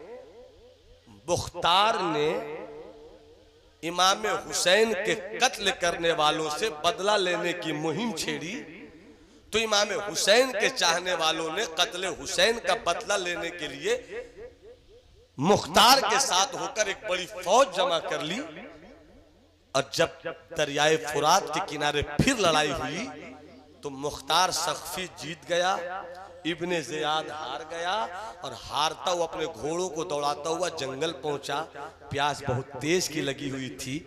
मुख्तार ने इमाम हुसैन के कत्ल करने वालों से बदला लेने की मुहिम छेड़ी। तो इमाम हुसैन के चाहने वालों ने कत्ल हुसैन का बदला लेने के लिए मुख्तार के साथ होकर एक बड़ी फौज जमा कर ली। और जब दरियाए फुरात के किनारे फिर लड़ाई हुई तो मुख्तार सख्फी जीत गया, इब्ने ज़ियाद हार गया, और हारता हुआ अपने घोड़ों को दौड़ाता हुआ जंगल पहुंचा। प्यास बहुत तेज की लगी हुई थी,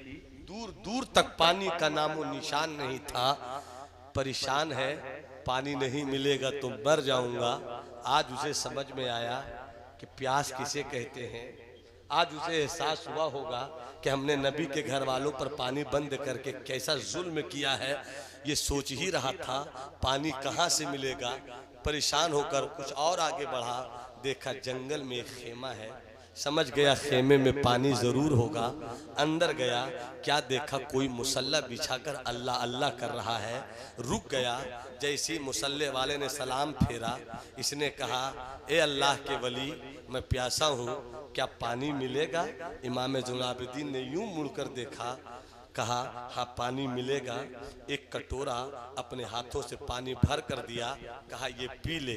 दूर दूर तक पानी का नामो निशान नहीं था। परेशान है, पानी नहीं मिलेगा तो मर जाऊंगा। आज उसे समझ में आया कि प्यास किसे कहते हैं। आज उसे एहसास हुआ होगा कि हमने नबी के घर वालों पर पानी बंद करके कैसा जुल्म किया है। ये सोच ही रहा था पानी कहाँ से मिलेगा। परेशान होकर कुछ और आगे बढ़ा, देखा जंगल में एक खेमा है, समझ गया खेमे में पानी जरूर होगा। अंदर गया, क्या देखा कोई मुसल्ला बिछाकर अल्लाह अल्लाह कर रहा है। रुक गया, जैसे ही मुसल्ले वाले ने सलाम फेरा, इसने कहा, ए अल्लाह के वली, मैं प्यासा हूँ, क्या पानी मिलेगा। इमाम ज़ुलाबिद्दीन ने यूं मुड़कर देखा, कहा, हाँ पानी मिलेगा। एक कटोरा अपने हाथों से पानी भर कर दिया, कहा ये पी ले।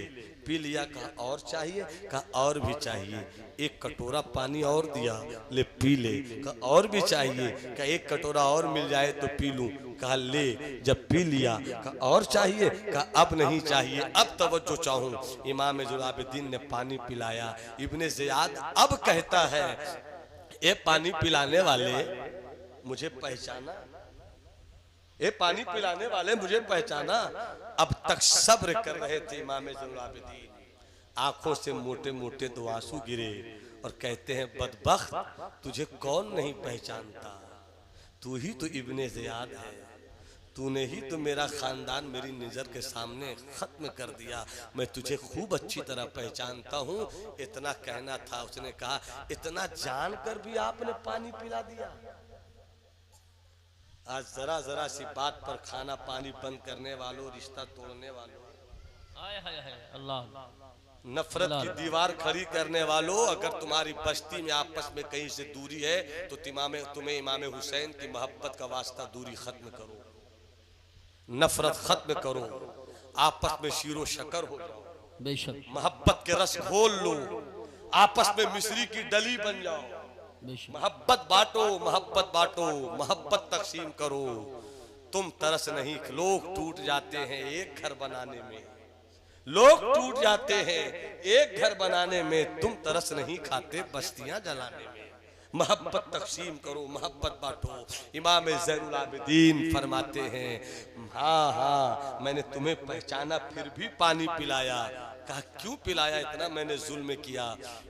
पी लिया, कहा और चाहिए, कहा और भी चाहिए। एक कटोरा पानी और दिया, ले पी ले, कहा और भी चाहिए, कहा एक कटोरा और मिल जाए तो पी लूं, कहा ले। जब पी लिया, कहा और चाहिए, कहा अब नहीं चाहिए, अब तवज्जो चाहूं। इमाम ज़ुलाबिद्दीन ने पानी पिलाया। इब्ने ज़ियाद अब कहता है, ए पानी पिलाने वाले मुझे पहचाना, ये पानी पिलाने वाले मुझे पहचाना। अब तक सब्र कर रहे थे इमाम ज़ुलाबिद्दीन, आंखों से मोटे मोटे दो आंसू गिरे और कहते हैं, बदबख्त, तुझे कौन नहीं पहचानता, तू ही तो इब्ने ज़ियाद है, तूने ही तो मेरा खानदान मेरी नज़र के सामने खत्म कर दिया। मैं तुझे खूब अच्छी तरह पहचानता हूँ। इतना कहना था, उसने कहा, इतना जानकर भी आपने पानी पिला दिया। आज जरा जरा सी बात पर खाना पानी बंद करने वालों, रिश्ता तोड़ने वालों, अल्लाह, नफरत की दीवार खड़ी करने वालों, अगर तुम्हारी बस्ती में आपस में कहीं से दूरी है तो तुम्हें इमाम हुसैन की मोहब्बत का वास्ता दूरी खत्म करो, नफरत खत्म करो, आपस में शीरो शकर हो जाओ, बेशक मोहब्बत के रस घोल लो, आपस में मिस्री की डली बन जाओ, मोहब्बत बांटो, मोहब्बत बांटो, मोहब्बत तकसीम करो। तुम तरस नहीं, लोग टूट जाते हैं एक घर बनाने में, लोग टूट जाते हैं एक घर बनाने में, तुम तरस नहीं खाते बस्तियां जलाने में। मोहब्बत तकसीम करो, मोहब्बत बांटो। इमाम ज़ैनुलाबिद्दीन फरमाते हैं, हाँ हाँ मैंने तुम्हें पहचाना फिर भी पानी पिलाया। कहा क्यों पिलाया, इतना मैंने जुल्म किया।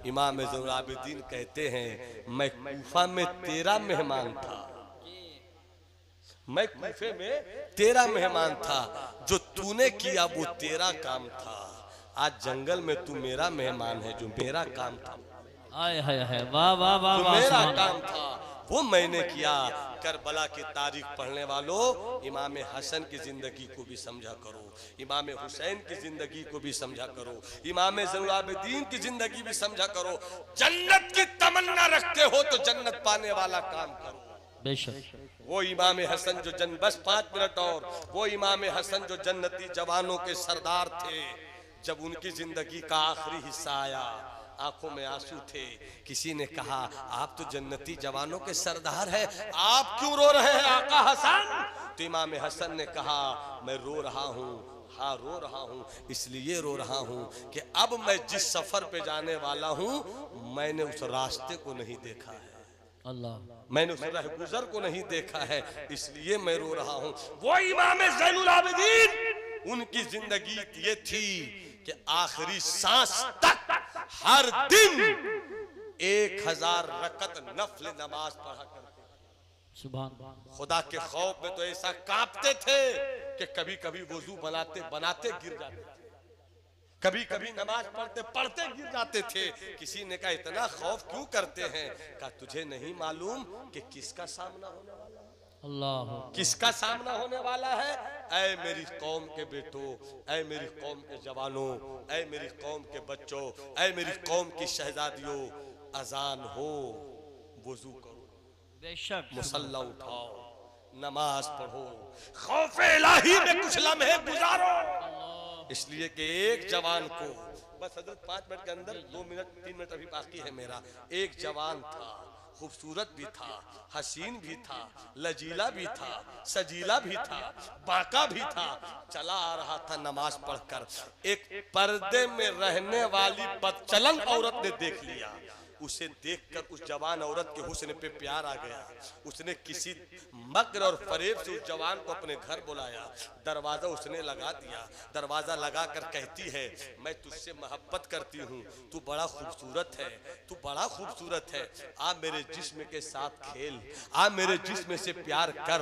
इमाम ज़ैनुलाबिद्दीन कहते हैं, मैं कूफा में तेरा मेहमान था, मैं कूफे में तेरा मेहमान था, जो तूने किया वो तेरा काम था। आज जंगल में तू मेरा मेहमान है, जो मेरा काम था, आय हाय हाय, वाह वाह वाह, जो मेरा काम था वो मैंने किया। करबला की तारीख पढ़ने वालों, इमाम हसन की जिंदगी को भी समझा करो, इमाम हुसैन की जिंदगी को भी समझा करो, इमाम ज़ैनुलाबिद्दीन की जिंदगी भी समझा करो। जन्नत की तमन्ना रखते हो तो जन्नत पाने वाला काम करो। बेशक। वो इमाम हसन जो बस 5 मिनट और, वो इमाम हसन जो जन्नती जवानों के सरदार थे, जब उनकी जिंदगी का आखिरी हिस्सा आया, आंखों में आंसू थे। किसी ने कहा आप तो जन्नती जवानों के सरदार हैं, आप क्यों रो रहे हैं आका हसन? तो इमाम हसन ने कहा मैं रो रहा हूँ, हाँ रो रहा हूँ, इसलिए रो रहा हूँ कि अब मैं जिस सफर पे जाने वाला हूँ मैंने उस रास्ते को नहीं देखा है, अल्लाह, मैंने उस रहगुजर को नहीं देखा है, इसलिए मैं रो रहा हूँ। वो इमाम ज़ैनुल आबिदीन, उनकी जिंदगी ये थी कि आखिरी सांस तक हर दिन 1000 रकत नफल नमाज पढ़ा करते, सुभान। खुदा के खौफ में तो ऐसा कांपते थे कि कभी कभी वजू बनाते बनाते गिर जाते थे, कभी कभी नमाज पढ़ते पढ़ते गिर जाते थे। किसी ने कहा इतना खौफ क्यों करते हैं? कहा तुझे नहीं मालूम कि किसका सामना होने वाला है? अल्लाह, किसका सामना होने वाला है? ऐ मेरी कौम के बेटों, ऐ मेरी कौम के जवानों, ऐ मेरी कौम के बच्चों, ऐ मेरी कौम की शहजादियों, अजान हो, वजू करो, बेशक, मुसल्ला उठाओ, नमाज पढ़ो, खौफे इलाही में कुछ लम्हे गुजारो। इसलिए कि एक जवान को बस हजरत 5 मिनट के अंदर 2 मिनट 3 मिनट अभी बाकी है मेरा। एक जवान था, खूबसूरत भी था, हसीन भी था, लजीला भी था, सजीला भी था, बाका भी था, चला आ रहा था नमाज पढ़कर। एक पर्दे में रहने वाली बदचलन औरत ने देख लिया, उसे देखकर उस जवान औरत के हुस्न पे प्यार आ गया। उसने किसी मकर और फरेब से उस जवान को अपने घर बुलाया, दरवाजा उसने लगा दिया, दरवाजा लगाकर कहती है मैं तुझसे मोहब्बत करती हूँ, तू बड़ा खूबसूरत है, तू बड़ा खूबसूरत है, आ मेरे जिस्म के साथ खेल, आ मेरे जिस्म से प्यार कर।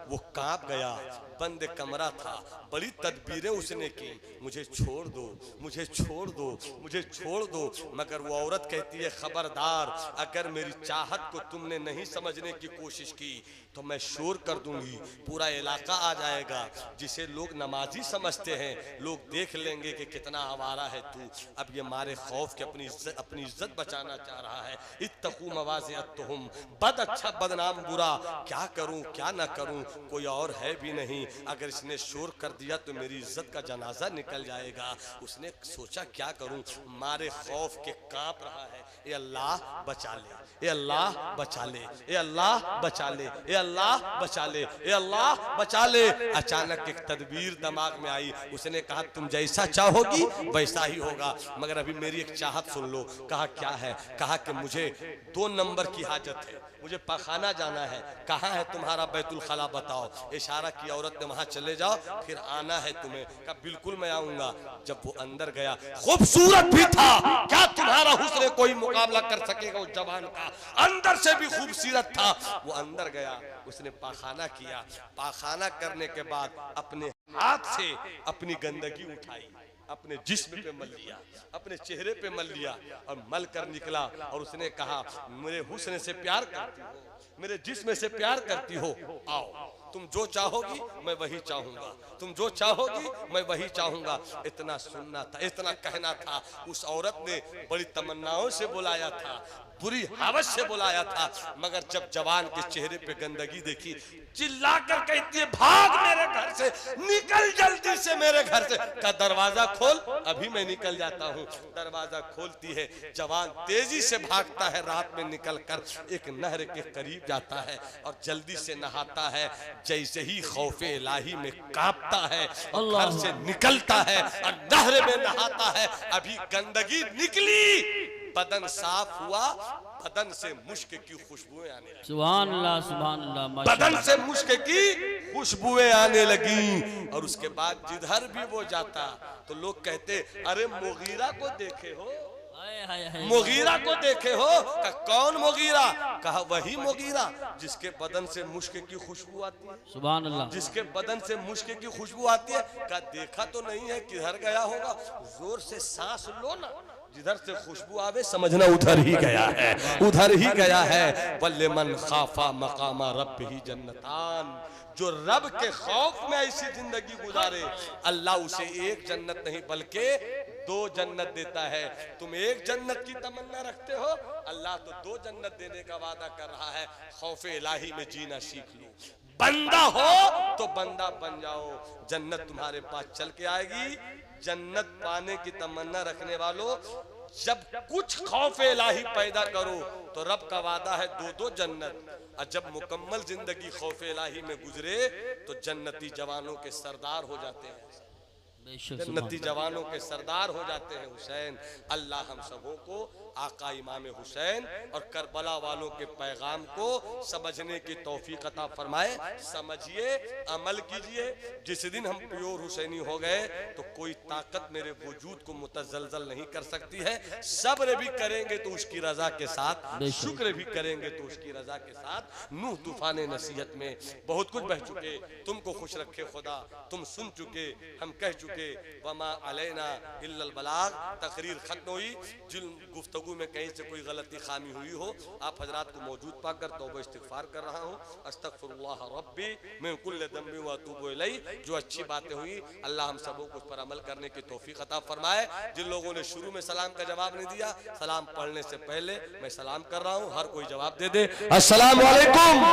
वो कांप गया, बंद कमरा था, बड़ी तदबीरें उसने की, मुझे छोड़ दो, मुझे छोड़ दो, मुझे छोड़ दो। मगर वो औरत कहती है खबरदार, अगर मेरी चाहत को तुमने नहीं समझने की कोशिश की तो मैं शोर कर दूंगी, पूरा इलाका आ जाएगा, जिसे लोग नमाजी समझते हैं लोग देख लेंगे कि कितना आवारा है तू। अब ये मारे खौफ के अपनी इज्जत बचाना चाह रहा है। इत्तकू मवाज़िअतहुम, बद अच्छा बदनाम बुरा, क्या करूं क्या ना करूं, कोई और है भी नहीं, अगर इसने शोर कर दिया तो मेरी इज्जत का जनाजा निकल जाएगा। उसने सोचा क्या करूं, मारे खौफ के कांप रहा है, ए अल्लाह बचा ले, ए अल्लाह बचा ले, ए अल्लाह बचा ले, ए अल्लाह बचा ले, ए अल्लाह बचा ले। अचानक एक तदबीर दिमाग में आई, उसने कहा तुम जैसा चाहोगी वैसा ही होगा, मगर अभी मेरी एक चाहत सुन लो। कहा क्या है? कहा कि मुझे 2 नंबर की हाजत है, मुझे पाखाना जाना है। कहाँ है तुम्हारा बैतुल खला बताओ। इशारा की औरत ने, वहां चले जाओ, फिर आना है तुम्हें। कहा बिल्कुल मैं आऊंगा। जब वो अंदर गया, खूबसूरत भी था, क्या तुम्हारा हुस्न कोई मुकाबला कर सकेगा उस जवान का, अंदर से भी खूबसूरत था। वो अंदर गया, उसने पाखाना किया, पाखाना करने के बाद अपने हाथ से अपनी गंदगी उठाई, अपने जिस्म पे मल लिया, अपने चेहरे पे मल लिया और मल कर निकला। और उसने कहा मेरे हुस्न से प्यार करती हो, मेरे जिस्म से प्यार करती हो, आओ तुम जो चाहोगी मैं वही चाहूंगा, तुम जो चाहोगी मैं वही चाहूंगा। इतना सुनना था, इतना कहना था। उस औरत ने बड़ी तमन्नाओं से बुलाया था, बुरी हवस से बुलाया था, मगर जब जवान के चेहरे पे गंदगी देखी, चिल्लाकर कहती है भाग मेरे घर से, निकल जल्दी से मेरे घर से। का दरवाजा खोल, अभी मैं निकल जाता हूँ। दरवाजा खोलती है, जवान तेजी से भागता है, रात में निकलकर एक नहर के करीब जाता है और जल्दी से नहाता है। जैसे ही खौफे इलाही में कांपता है, घर से निकलता है और नहर में नहाता है। अभी गंदगी निकली, बदन साफ हुआ, बदन से मुश्क की खुशबुएं आने लगी। सुभान अल्लाह, सुभान अल्लाह, बदन से मुश्क की खुशबुएं आने लगी। और उसके बाद जिधर भी वो जाता तो लोग कहते अरे मुगीरा को देखे हो, मुगीरा को देखे हो। का कौन मुगीरा? कहा वही मुगीरा जिसके बदन से मुश्क की खुशबू आती है। सुभान अल्लाह, जिसके बदन से मुश्क की खुशबू आती है। का देखा तो नहीं है, किधर गया होगा? जोर से सांस लो ना, जिधर से खुशबू आवे समझना उधर ही गया है, उधर ही गया है। वल्ले मन खाफा मकामा रब्बिही जन्नतान, जो रब के खौफ में ऐसी जिंदगी गुजारे, अल्लाह उसे एक जन्नत नहीं बल्कि दो जन्नत देता है। तुम एक जन्नत की तमन्ना रखते हो, अल्लाह तो दो जन्नत देने का वादा कर रहा है। खौफ इलाही में जीना सीख लो। बंदा हो तो बंदा बन जाओ, जन्नत तुम्हारे पास चल के आएगी। जन्नत पाने की तमन्ना रखने वालों, जब कुछ खौफ इलाही पैदा करो तो रब का वादा है दो दो जन्नत। और जब मुकम्मल जिंदगी खौफ इलाही में गुजरे तो जन्नती जवानों के सरदार हो जाते हैं, जन्नती जवानों के सरदार हो जाते हैं हुसैन। अल्लाह हम सबों को आका इमाम हुसैन और करबला वालों के पैगाम को समझने की तौफीक अता फरमाए। समझिए, अमल कीजिए। जिस दिन हम प्योर हुसैनी हो गए तो कोई ताकत मेरे वजूद को मुतजलजल नहीं कर सकती है। सब्र भी करेंगे तो उसकी रजा के साथ, शुक्र भी करेंगे तो उसकी रजा के साथ। नूह तूफान नसीहत में बहुत कुछ बह चुके, तुमको खुश रखे खुदा, तुम सुन चुके, हम कह चुके। वमा अलैना इल्लल बलाग। तकरीर खत्म हुई। जिन गुफ्तगू में कहीं से कोई गलती खामी हुई हो, आप हजरात को मौजूद पाकर तौबा इस्तिगफार कर रहा हूँ। अस्तगफिरुल्लाह रब्बी मिन कुल्लि दम्बि व अतूबु इलैहि। जो अच्छी बातें हुई अल्लाह हम सबों को उस पर अमल करने की तौफीक अता फरमाए। जिन लोगों ने शुरू में सलाम का जवाब नहीं दिया, सलाम पढ़ने से पहले मैं सलाम कर रहा हूँ, हर कोई जवाब दे दे। अस्सलाम वालेकुम।